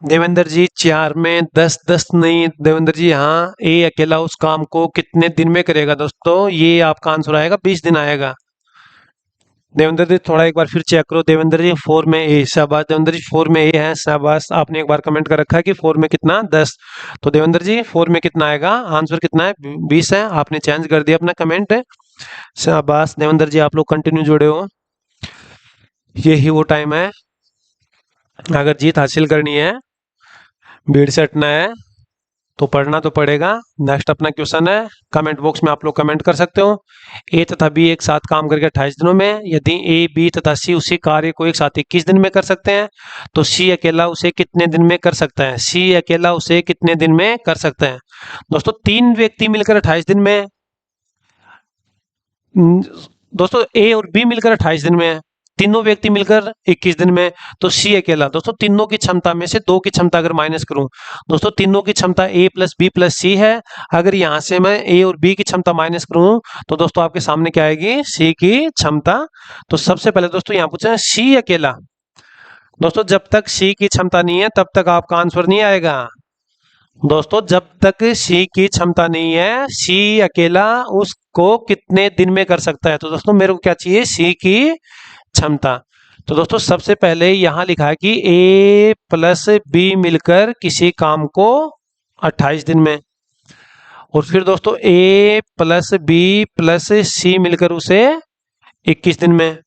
देवेंद्र जी 4 में 10, 10 नहीं देवेंद्र जी, यहाँ ए अकेला उस काम को कितने दिन में करेगा, दोस्तों ये आपका आंसर आएगा, 20 दिन आएगा। देवेंद्र जी थोड़ा एक बार फिर चेक करो, देवेंद्र जी 4 में ए, शाबाश देवेंद्र जी 4 में ए है, शाबाश। आपने एक बार कमेंट कर रखा है कि 4 में कितना, 10। तो देवेंद्र जी 4 में कितना आएगा, आंसर कितना है, 20 है। आपने चेंज कर दिया अपना कमेंट, शाबाश देवेंद्र जी, आप लोग कंटिन्यू जुड़े हो। यही वो टाइम है, अगर जीत हासिल करनी है, भीड़ से हटना है, तो पढ़ना तो पड़ेगा। नेक्स्ट अपना क्वेश्चन है, कमेंट बॉक्स में आप लोग कमेंट कर सकते हो। ए तथा बी एक साथ काम करके 28 दिनों में, यदि ए बी तथा सी उसी कार्य को एक साथ 21 दिन में कर सकते हैं, तो सी अकेला उसे कितने दिन में कर सकता है, सी अकेला उसे कितने दिन में कर सकता है। दोस्तों 3 व्यक्ति मिलकर 28 दिन में, दोस्तों ए और बी मिलकर 28 दिन में है, तीनों व्यक्ति मिलकर 21 दिन में, तो सी अकेला। दोस्तों तीनों की क्षमता में से 2 की क्षमता अगर माइनस करूं, दोस्तों तीनों की क्षमता ए प्लस बी प्लस सी है, अगर यहां से मैं ए और बी की क्षमता माइनस करूं तो दोस्तों आपके सामने क्या आएगी, सी की क्षमता। तो सबसे पहले दोस्तों यहाँ पूछा है सी अकेला, दोस्तों जब तक सी की क्षमता नहीं है तब तक आपका आंसर नहीं आएगा। दोस्तों जब तक सी की क्षमता नहीं है, सी अकेला उसको कितने दिन में कर सकता है। तो दोस्तों मेरे को क्या चाहिए, सी की क्षमता। तो दोस्तों सबसे पहले यहां लिखा है कि ए प्लस बी मिलकर किसी काम को 28 दिन में, और फिर दोस्तों ए प्लस बी प्लस सी मिलकर उसे 21 दिन में।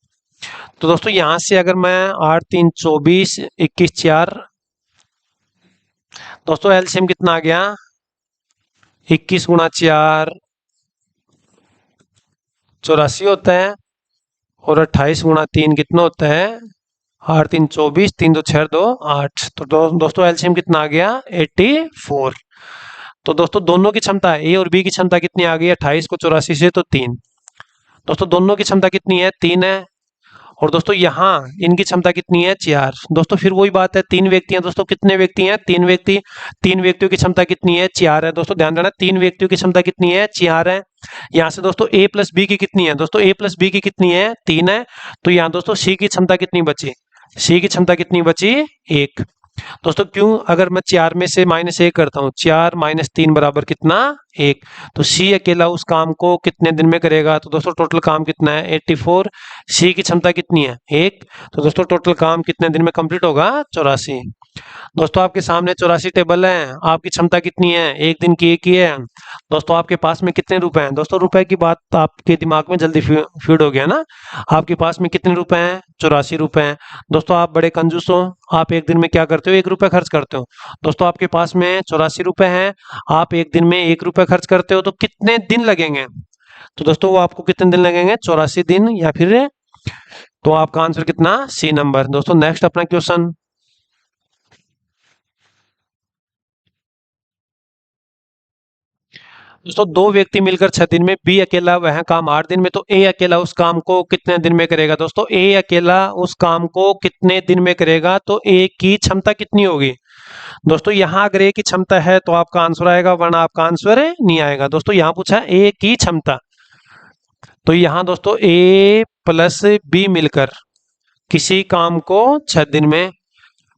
तो दोस्तों यहां से अगर मैं 8 3 24, 21 4, दोस्तों एलसीएम कितना आ गया, 21 गुणा 4 84 होता है, और 28 गुणा 3 कितना होता है, 8 3 24, 3 2 6 2 8। तो दोस्तों एलसीएम कितना आ गया, 84। तो दोस्तों दोनों की क्षमता, ए और बी की क्षमता कितनी आ गई 28 को 84 से, तो 3। दोस्तों दोनों की क्षमता कितनी है 3 है। और दोस्तों यहाँ इनकी क्षमता कितनी है 4। दोस्तों फिर वही बात है, 3 व्यक्ति हैं दोस्तों, कितने व्यक्ति हैं 3 व्यक्ति। 3 व्यक्तियों की क्षमता कितनी है 4 है। दोस्तों ध्यान देना, 3 व्यक्तियों की क्षमता कितनी है 4 है। यहाँ से दोस्तों ए प्लस बी की कितनी है, दोस्तों ए प्लस बी की कितनी है 3 है। तो यहाँ दोस्तों सी की क्षमता कितनी बची, सी की क्षमता कितनी बची 1। दोस्तों क्यों, अगर मैं 4 में से -1 करता हूँ, 4 - 3 बराबर कितना 1। तो सी अकेला उस काम को कितने दिन में करेगा, तो दोस्तों टोटल काम कितना है 84। सी की क्षमता कितनी है 1। तो दोस्तों टोटल काम कितने दिन में कंप्लीट होगा 84। दोस्तों आपके सामने 84 टेबल है, आपकी क्षमता कितनी है, एक दिन की एक ही है। दोस्तों आपके पास में कितने रुपए हैं, दोस्तों रुपए की बात आपके दिमाग में जल्दी फीड हो गया ना। आपके पास में कितने रुपए हैं 84 रुपए हैं। दोस्तों आप बड़े कंजूस हो, आप एक दिन में क्या करते हो 1 रुपए खर्च करते हो। दोस्तों आपके पास में 84 रुपए हैं, आप एक दिन में 1 रुपए खर्च करते हो, तो कितने दिन लगेंगे। तो दोस्तों वो आपको कितने दिन लगेंगे 84 दिन, या फिर तो आपका आंसर कितना सी नंबर। दोस्तों नेक्स्ट अपना क्वेश्चन। दोस्तों 2 व्यक्ति मिलकर 6 दिन में, बी अकेला वह काम 8 दिन में, तो ए अकेला उस काम को कितने दिन में करेगा। दोस्तों ए अकेला उस काम को कितने दिन में करेगा, तो ए की क्षमता कितनी होगी। दोस्तों यहाँ अगर ए की क्षमता है तो आपका आंसर आएगा, वरना आपका आंसर नहीं आएगा। दोस्तों यहाँ पूछा ए की क्षमता, तो यहाँ दोस्तों ए प्लस बी मिलकर किसी काम को 6 दिन में,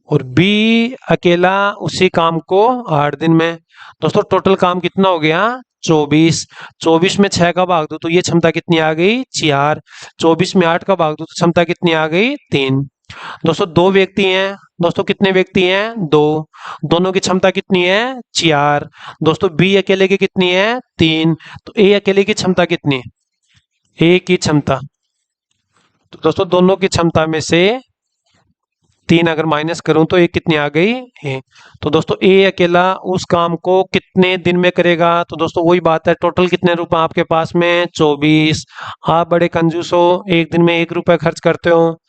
और बी अकेला उसी काम को 8 दिन में। दोस्तों टोटल काम कितना हो गया 24। 24 में 6 का भाग दो तो ये क्षमता कितनी आ गई 4। 24 में 8 का भाग दो तो क्षमता कितनी आ गई 3। दोस्तों 2 व्यक्ति हैं, दोस्तों कितने व्यक्ति हैं 2, दोनों की क्षमता कितनी है 4। दोस्तों बी अकेले की कितनी है 3, तो ए अकेले की क्षमता कितनी, ए की क्षमता, तो दोस्तों दोनों की क्षमता में से 3 अगर माइनस करूं तो ये कितनी आ गई है। तो दोस्तों ए अकेला उस काम को कितने दिन में करेगा, तो दोस्तों वही बात है, टोटल कितने रुपए आपके पास में 24। आप बड़े कंजूस हो, एक दिन में 1 रुपए खर्च करते हो।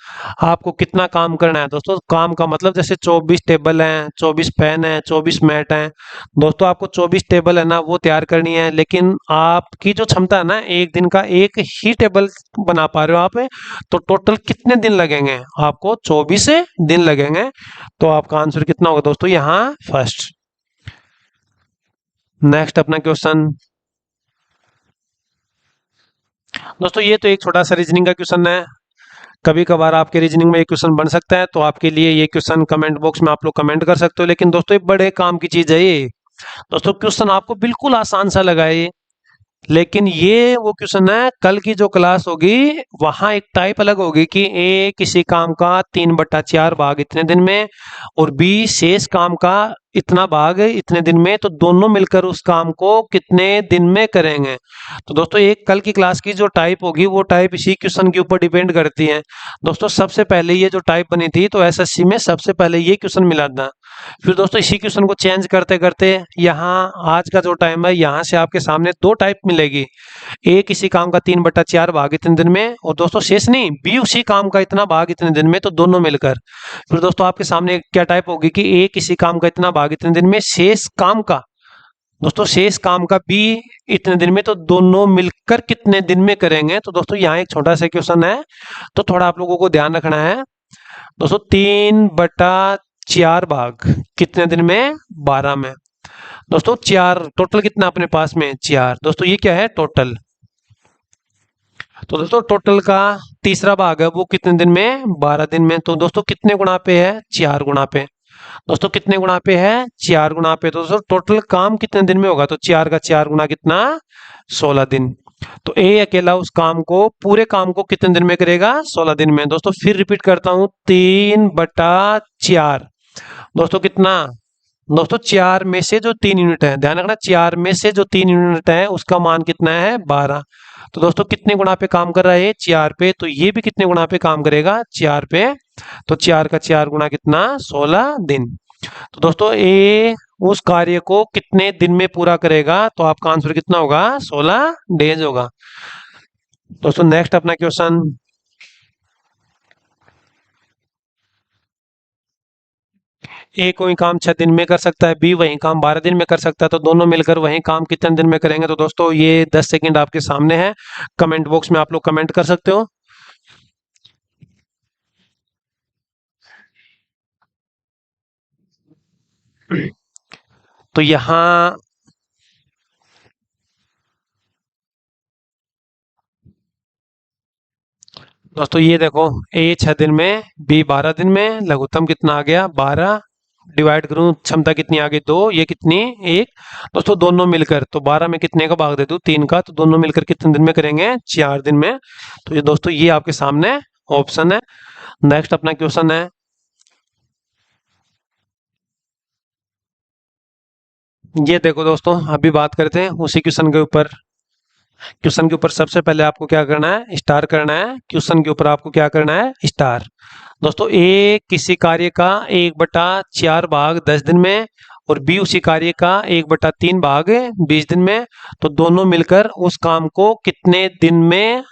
आपको कितना काम करना है दोस्तों, काम का मतलब जैसे 24 टेबल हैं, 24 पेन है, 24 मैट हैं। दोस्तों आपको 24 टेबल है ना वो तैयार करनी है, लेकिन आपकी जो क्षमता है ना एक दिन का एक ही टेबल बना पा रहे हो आप, तो टोटल कितने दिन लगेंगे आपको 24 दिन लगेंगे। तो आपका आंसर कितना होगा दोस्तों यहाँ फर्स्ट। नेक्स्ट अपना क्वेश्चन। दोस्तों ये तो एक छोटा सा रीजनिंग का क्वेश्चन है, कभी कभार आपके रीजनिंग में ये क्वेश्चन बन सकता है, तो आपके लिए ये क्वेश्चन कमेंट बॉक्स में आप लोग कमेंट कर सकते हो। लेकिन दोस्तों ये बड़े काम की चीज है ये। दोस्तों क्वेश्चन आपको बिल्कुल आसान सा लगा है ये, लेकिन ये वो क्वेश्चन है, कल की जो क्लास होगी वहां एक टाइप अलग होगी कि ए किसी काम का 3/4 भाग इतने दिन में, और बी शेष काम का इतना भाग इतने दिन में, तो दोनों मिलकर उस काम को कितने दिन में करेंगे। तो दोस्तों एक कल की क्लास की जो टाइप होगी वो टाइप इसी क्वेश्चन के ऊपर डिपेंड करती है। दोस्तों सबसे पहले ये जो टाइप बनी थी तो एसएससी में सबसे पहले ये क्वेश्चन मिला था। फिर दोस्तों इसी क्वेश्चन को चेंज करते करते यहाँ आज का जो टाइम है यहाँ से आपके सामने 2 टाइप मिलेगी। ए किसी काम का 3/4 भाग इतने दिन में, और दोस्तों शेष नहीं, बी उसी काम का इतना भाग इतने दिन में, तो दोनों मिलकर। फिर दोस्तों आपके सामने क्या टाइप होगी कि ए किसी काम का इतना भाग इतने दिन में, शेष काम का, दोस्तों शेष काम का बी इतने दिन में, तो दोनों मिलकर कितने दिन में करेंगे। तो दोस्तों यहाँ एक छोटा सा क्वेश्चन है, तो थोड़ा आप लोगों को ध्यान रखना है। दोस्तों 3/4 भाग कितने दिन में 12 में। दोस्तों 4 टोटल कितना अपने पास में 4। दोस्तों ये क्या है टोटल, तो दोस्तों टोटल का तीसरा भाग है वो कितने दिन में 12 दिन में। तो दोस्तों कितने गुणा पे है 4 गुणा पे। दोस्तों कितने गुणा पे है 4 गुणा पे। तो दोस्तों टोटल काम कितने दिन में होगा, तो 4 का 4 गुणा कितना 16 दिन। तो ए अकेला उस काम को पूरे काम को कितने दिन में करेगा 16 दिन में। दोस्तों फिर रिपीट करता हूं 3/4। दोस्तों कितना, दोस्तों 4 में से जो 3 यूनिट है, ध्यान रखना 4 में से जो 3 यूनिट है उसका मान कितना है 12। तो दोस्तों कितने गुणा पे काम कर रहा है 4 पे, तो ये भी कितने गुणा पे काम करेगा 4 पे। तो 4 का 4 गुणा कितना 16 दिन। तो दोस्तों ए उस कार्य को कितने दिन में पूरा करेगा, तो आपका आंसर कितना होगा 16 डेज होगा। दोस्तों नेक्स्ट अपना क्वेश्चन। ए कोई काम 6 दिन में कर सकता है, बी वही काम 12 दिन में कर सकता है, तो दोनों मिलकर वही काम कितने दिन में करेंगे? तो दोस्तों ये 10 सेकंड आपके सामने है, कमेंट बॉक्स में आप लोग कमेंट कर सकते हो। तो यहाँ दोस्तों ये देखो, ए 6 दिन में, बी 12 दिन में, लघुत्तम कितना आ गया 12, डिवाइड करूं क्षमता कितनी आ गई 2, ये कितनी 1। दोस्तों दोनों मिलकर, तो 12 में कितने का भाग दे दूं 3 का, तो दोनों मिलकर कितने दिन में करेंगे 4 दिन में। तो ये दोस्तों ये आपके सामने ऑप्शन है। नेक्स्ट अपना क्वेश्चन है, ये देखो दोस्तों अभी बात करते हैं उसी क्वेश्चन के ऊपर। क्वेश्चन के ऊपर सबसे पहले आपको क्या करना है, स्टार करना है। क्वेश्चन के ऊपर आपको क्या करना है, स्टार। दोस्तों ए किसी कार्य का 1/4 भाग 10 दिन में, और बी उसी कार्य का 1/3 भाग 20 दिन में, तो दोनों मिलकर उस काम को कितने दिन में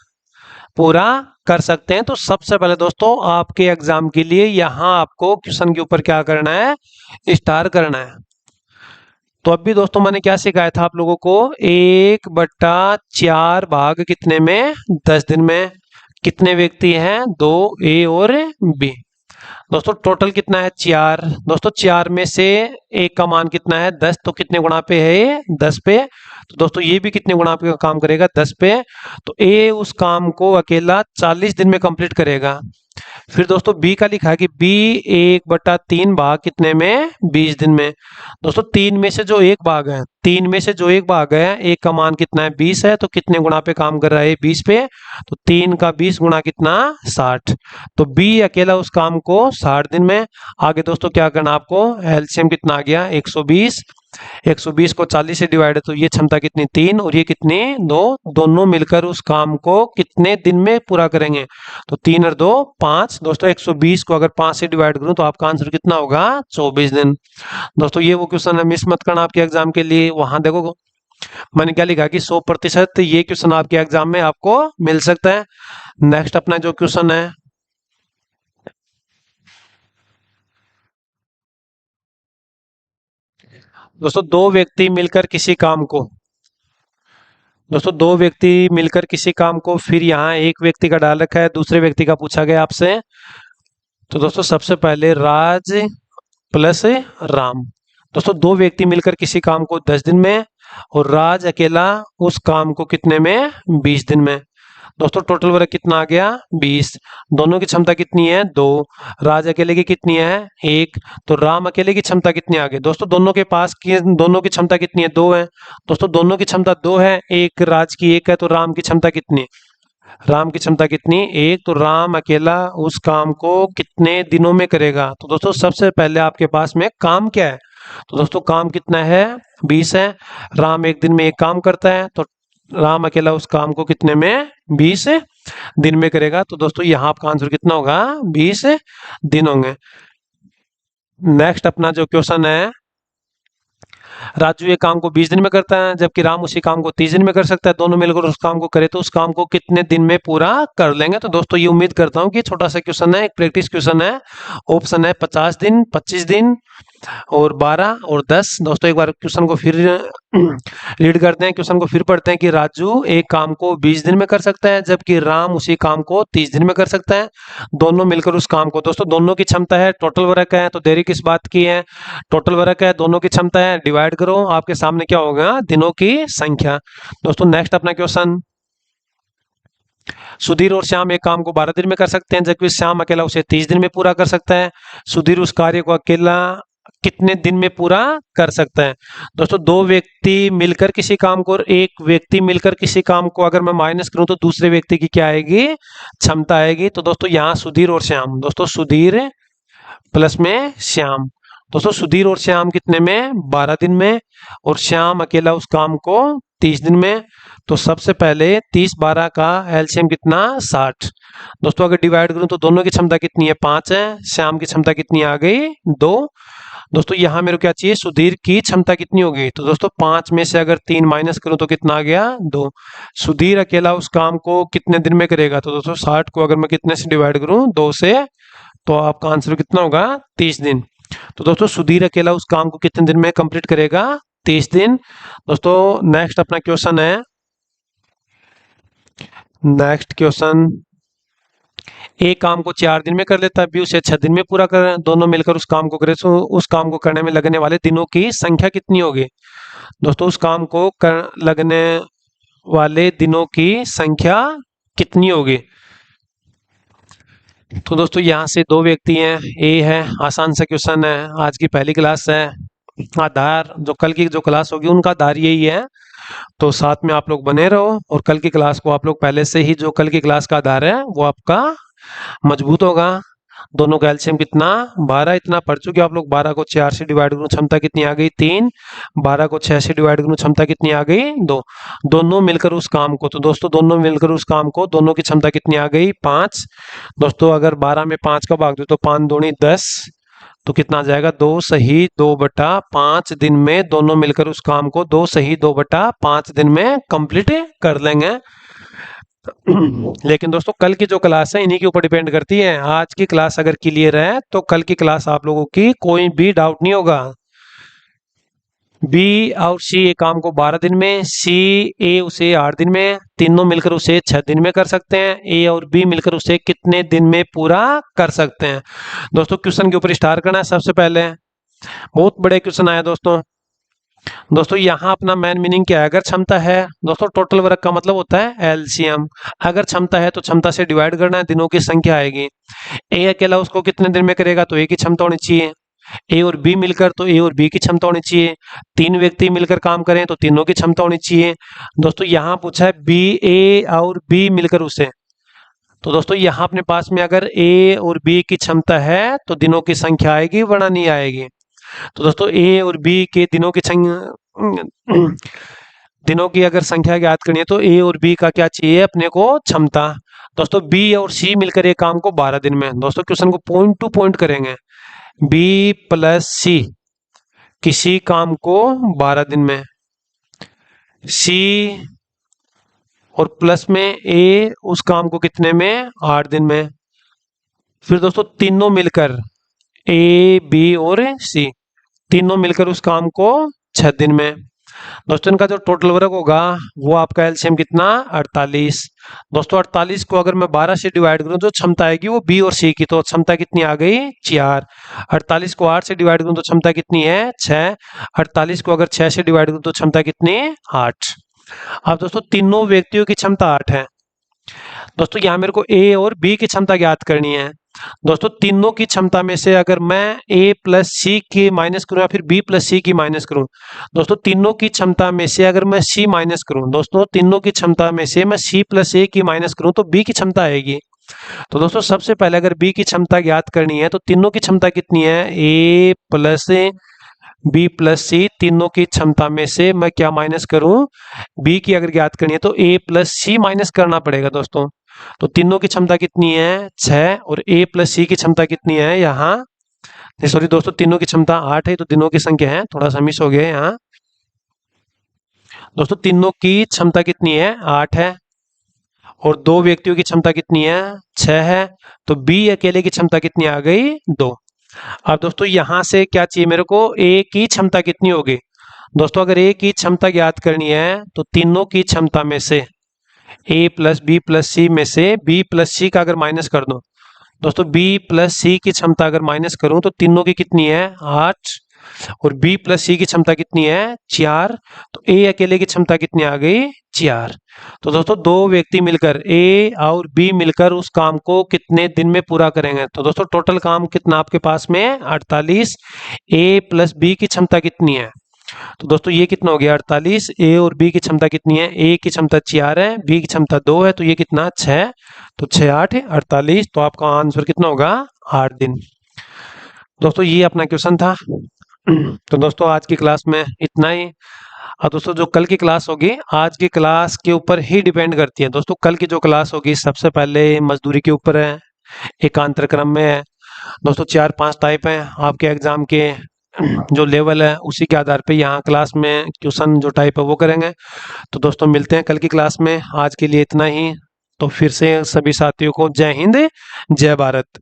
पूरा कर सकते हैं? तो सबसे पहले दोस्तों आपके एग्जाम के लिए यहाँ आपको क्वेश्चन के ऊपर क्या करना है, स्टार करना है। तो अभी दोस्तों मैंने क्या सिखाया था आप लोगों को, 1/4 भाग कितने में 10 दिन में, कितने व्यक्ति हैं 2, ए और बी। दोस्तों टोटल कितना है 4। दोस्तों 4 में से एक का मान कितना है 10, तो कितने गुणा पे है ये 10 पे। तो दोस्तों ये भी कितने गुणा पे काम करेगा 10 पे। तो ए उस काम को अकेला 40 दिन में कंप्लीट करेगा। फिर दोस्तों बी का लिखा है कि बी 1/3 भाग कितने में 20 दिन में। दोस्तों 3 में से जो एक भाग है, 3 में से जो एक भाग है, एक का मान कितना है 20 है, तो कितने गुणा पे काम कर रहा है 20 पे, तो 3 का 20 गुणा कितना 60। तो बी अकेला उस काम को 60 दिन में। आगे दोस्तों क्या करना आपको, एलसीएम कितना आ गया 120, 120 को 40 से डिवाइड है, तो ये क्षमता कितनी 3 और ये कितनी 2, दोनों मिलकर उस काम को कितने दिन में पूरा करेंगे? तो 3 और 2 5। दोस्तों 120 को अगर 5 से डिवाइड करूं तो आपका आंसर कितना होगा 24 दिन। दोस्तों ये वो क्वेश्चन है, मिस मत करना आपके एग्जाम के लिए। वहां देखो मैंने क्या लिखा कि 100% ये क्वेश्चन आपके एग्जाम में आपको मिल सकता है। नेक्स्ट अपना जो क्वेश्चन है, दोस्तों दो व्यक्ति मिलकर किसी काम को, फिर यहाँ एक व्यक्ति का डाल रखा है, दूसरे व्यक्ति का पूछा गया आपसे। तो दोस्तों सबसे पहले राज प्लस राम। दोस्तों दो व्यक्ति मिलकर किसी काम को 10 दिन में, और राज अकेला उस काम को कितने में 20 दिन में। दोस्तों टोटल वर्क कितना आ गया 20। दोनों की क्षमता कितनी है 2। राज अकेले की कितनी है 1। तो राम अकेले की क्षमता कितनी आ गई? दोस्तों दोनों की क्षमता कितनी है 2 है। दोस्तों दोनों की क्षमता 2 है, एक राज की 1 है, तो राम की क्षमता कितनी? राम की क्षमता कितनी 1। तो राम अकेला उस काम को कितने दिनों में करेगा? तो दोस्तों सबसे पहले आपके पास में काम क्या है? तो दोस्तों काम कितना है 20 है। राम एक दिन में एक काम करता है, तो राम अकेला उस काम को कितने में 20 दिन में करेगा। तो दोस्तों यहाँ आपका आंसर कितना होगा 20 दिन होंगे। नेक्स्ट अपना जो क्वेश्चन है, राजू ये काम को 20 दिन में करता है, जबकि राम उसी काम को 30 दिन में कर सकता है। दोनों मिलकर उस काम को करे तो उस काम को कितने दिन में पूरा कर लेंगे? तो दोस्तों ये उम्मीद करता हूँ कि छोटा सा क्वेश्चन है, एक प्रैक्टिस क्वेश्चन है। ऑप्शन है 50 दिन, 25 दिन और 12 और 10। दोस्तों एक बार क्वेश्चन को फिर रीड करते हैं, क्वेश्चन को फिर पढ़ते हैं कि राजू एक काम को 20 दिन में कर सकता है, जबकि राम उसी काम को 30 दिन में कर सकता है। दोनों मिलकर उस काम को, दोस्तों दोनों की क्षमता है, टोटल वर्क है, तो देरी किस बात की है, टोटल वर्क है, दोनों की क्षमता है, डिवाइड करो, आपके सामने क्या होगा दिनों की संख्या। दोस्तों नेक्स्ट अपना क्वेश्चन, सुधीर और श्याम एक काम को 12 दिन में कर सकते हैं, जबकि श्याम अकेला उसे 30 दिन में पूरा कर सकता है। सुधीर उस कार्य को अकेला कितने दिन में पूरा कर सकता है? दोस्तों दो व्यक्ति मिलकर किसी काम को, और एक व्यक्ति मिलकर किसी काम को अगर मैं माइनस करूं तो दूसरे व्यक्ति की क्या आएगी, क्षमता आएगी। तो दोस्तों यहाँ सुधीर और श्याम, दोस्तों सुधीर प्लस में श्याम। दोस्तों सुधीर और श्याम कितने में 12 दिन में, और श्याम अकेला उस काम को 30 दिन में। तो सबसे पहले 30 12 का एलसीएम कितना 60। दोस्तों अगर डिवाइड करूं तो दोनों की क्षमता कितनी है 5 है, श्याम की क्षमता कितनी आ गई 2। दोस्तों यहाँ मेरे को क्या चाहिए, सुधीर की क्षमता कितनी हो गई? तो दोस्तों 5 में से अगर 3 माइनस करूं तो कितना आ गया 2। सुधीर अकेला उस काम को कितने दिन में करेगा? तो दोस्तों 60 को अगर मैं कितने से डिवाइड करूं 2 से, तो आपका आंसर कितना होगा 30 दिन। तो दोस्तों सुधीर अकेला उस काम को कितने दिन में कंप्लीट करेगा? 30 दिन। दोस्तों नेक्स्ट अपना क्वेश्चन है, नेक्स्ट क्वेश्चन, एक काम को 4 दिन में कर लेता है, बी उसे 6 दिन में पूरा कर, दोनों मिलकर उस काम को करे तो उस काम को करने में लगने वाले दिनों की संख्या कितनी होगी? दोस्तों उस काम को लगने वाले दिनों की संख्या कितनी होगी? तो दोस्तों यहाँ से दो व्यक्ति हैं, ए है, आसान सा क्वेश्चन है, आज की पहली क्लास है, आधार जो कल की जो क्लास होगी उनका आधार यही है, तो साथ में आप लोग बने रहो और कल की क्लास को आप लोग पहले से ही, जो कल की क्लास का आधार है वो आपका मजबूत होगा। दोनों का एलसीएम कितना? 12। इतना पढ़ चुके आप लोग। 12 को 4 से डिवाइड करूं, क्षमता कितनी आ गई? 3। 12 को 6 से डिवाइड करूं, क्षमता कितनी आ गई? 2। दोनों मिलकर उस काम को, तो दोस्तों दोनों मिलकर उस काम को, दोनों की क्षमता कितनी आ गई? 5। दोस्तों अगर 12 में 5 का भाग दो तो 5 दूनी 10, तो कितना आ जाएगा? 2 सही 2/5 दिन में दोनों मिलकर उस काम को 2 सही 2/5 दिन में कंप्लीट कर लेंगे। लेकिन दोस्तों कल की जो क्लास है इन्हीं के ऊपर डिपेंड करती है। आज की क्लास अगर क्लियर है तो कल की क्लास आप लोगों की कोई भी डाउट नहीं होगा। बी और सी ए काम को 12 दिन में, सी ए उसे 8 दिन में, तीनों मिलकर उसे 6 दिन में कर सकते हैं। ए और बी मिलकर उसे कितने दिन में पूरा कर सकते हैं? दोस्तों क्वेश्चन के ऊपर स्टार्ट करना है सबसे पहले। बहुत बड़े क्वेश्चन आया दोस्तों। दोस्तों यहाँ अपना मेन मीनिंग क्या है? अगर क्षमता है, दोस्तों टोटल वर्क का मतलब होता है एलसीएम। अगर क्षमता है तो क्षमता से डिवाइड करना है, दिनों की संख्या आएगी। ए अकेला उसको कितने दिन में करेगा? तो ए की क्षमता होनी चाहिए। ए और बी मिलकर तो ए और बी की क्षमता होनी चाहिए। तीन व्यक्ति मिलकर काम करें तो तीनों की क्षमता होनी चाहिए। दोस्तों यहाँ पूछा है बी, ए और बी मिलकर उसे, तो दोस्तों यहाँ अपने पास में अगर ए और बी की क्षमता है तो दिनों की संख्या आएगी वरना नहीं आएगी। तो दोस्तों ए और बी के दिनों की दिनों की अगर संख्या ज्ञात करनी है तो ए और बी का क्या चाहिए अपने को? क्षमता। दोस्तों बी और सी मिलकर एक काम को 12 दिन में, दोस्तों क्वेश्चन को पॉइंट टू पॉइंट करेंगे। बी प्लस सी किसी काम को 12 दिन में, सी और प्लस में ए उस काम को कितने में? 8 दिन में। फिर दोस्तों तीनों मिलकर, ए बी और सी, तीनों मिलकर उस काम को 6 दिन में। दोस्तों इनका जो टोटल वर्क होगा वो आपका एलसीएम कितना? 48। दोस्तों 48 को अगर मैं 12 से डिवाइड करूं तो क्षमता आएगी वो बी और सी की, तो क्षमता कितनी आ गई? 4। 48 को 8 से डिवाइड करूं तो क्षमता कितनी है? 6। 48 को अगर 6 से डिवाइड करूं तो क्षमता कितनी? 8। अब दोस्तों तीनों व्यक्तियों की क्षमता 8 है। दोस्तों यहाँ मेरे को ए और बी की क्षमता ज्ञात करनी है। दोस्तों तीनों की क्षमता में से अगर मैं ए प्लस सी की माइनस करूं या फिर बी प्लस सी की माइनस करूं, दोस्तों तीनों की क्षमता में से अगर मैं सी माइनस करूं, दोस्तों तीनों की क्षमता में से मैं सी प्लस ए की माइनस करूं तो बी की क्षमता आएगी। तो दोस्तों सबसे पहले अगर बी की क्षमता ज्ञात करनी है तो तीनों की क्षमता कितनी है? ए प्लस बी प्लस सी, तीनों की क्षमता में से मैं क्या माइनस करूं? बी की अगर ज्ञात करनी है तो ए प्लस सी माइनस करना पड़ेगा दोस्तों। तो तीनों की क्षमता कितनी है? 6, और ए प्लस सी की क्षमता कितनी है यहाँ? सॉरी दोस्तों तीनों की क्षमता 8 है, तो दिनों की संख्या है, थोड़ा सा मिस हो गया यहाँ। दोस्तों तीनों की क्षमता कितनी है? 8 है, और दो व्यक्तियों की क्षमता कितनी है? 6 है, तो बी अकेले की क्षमता कितनी आ गई? 2। अब दोस्तों यहां से क्या चाहिए मेरे को? ए की क्षमता कितनी होगी? दोस्तों अगर ए की क्षमता ज्ञात करनी है तो तीनों की क्षमता में से ए प्लस बी प्लस सी में से बी प्लस सी का अगर माइनस कर दो, दोस्तों बी प्लस सी की क्षमता अगर माइनस करूं तो तीनों की कितनी है? 8, और बी प्लस सी की क्षमता कितनी है? 4, तो ए अकेले की क्षमता कितनी आ गई? 4। तो दोस्तों दो व्यक्ति मिलकर, ए और बी मिलकर उस काम को कितने दिन में पूरा करेंगे? तो दोस्तों टोटल काम कितना आपके पास में? 48। ए प्लस बी की क्षमता कितनी है? तो दोस्तों ये कितना हो गया? 48। ए और बी की क्षमता कितनी है? ए की क्षमता 4 है, बी की क्षमता 2 है, तो ये कितना? 6। तो 6 8 48, तो आपका आंसर कितना होगा? 8 दिन। दोस्तों ये अपना क्वेश्चन था। तो दोस्तों आज की क्लास में इतना ही। और दोस्तों जो कल की क्लास होगी आज की क्लास के ऊपर ही डिपेंड करती है। दोस्तों कल की जो क्लास होगी सबसे पहले मजदूरी के ऊपर है, एकांतर क्रम में है। दोस्तों 4-5 टाइप हैं, आपके एग्जाम के जो लेवल है उसी के आधार पे यहाँ क्लास में क्वेश्चन जो टाइप है वो करेंगे। तो दोस्तों मिलते हैं कल की क्लास में, आज के लिए इतना ही। तो फिर से सभी साथियों को जय हिंद, जय भारत।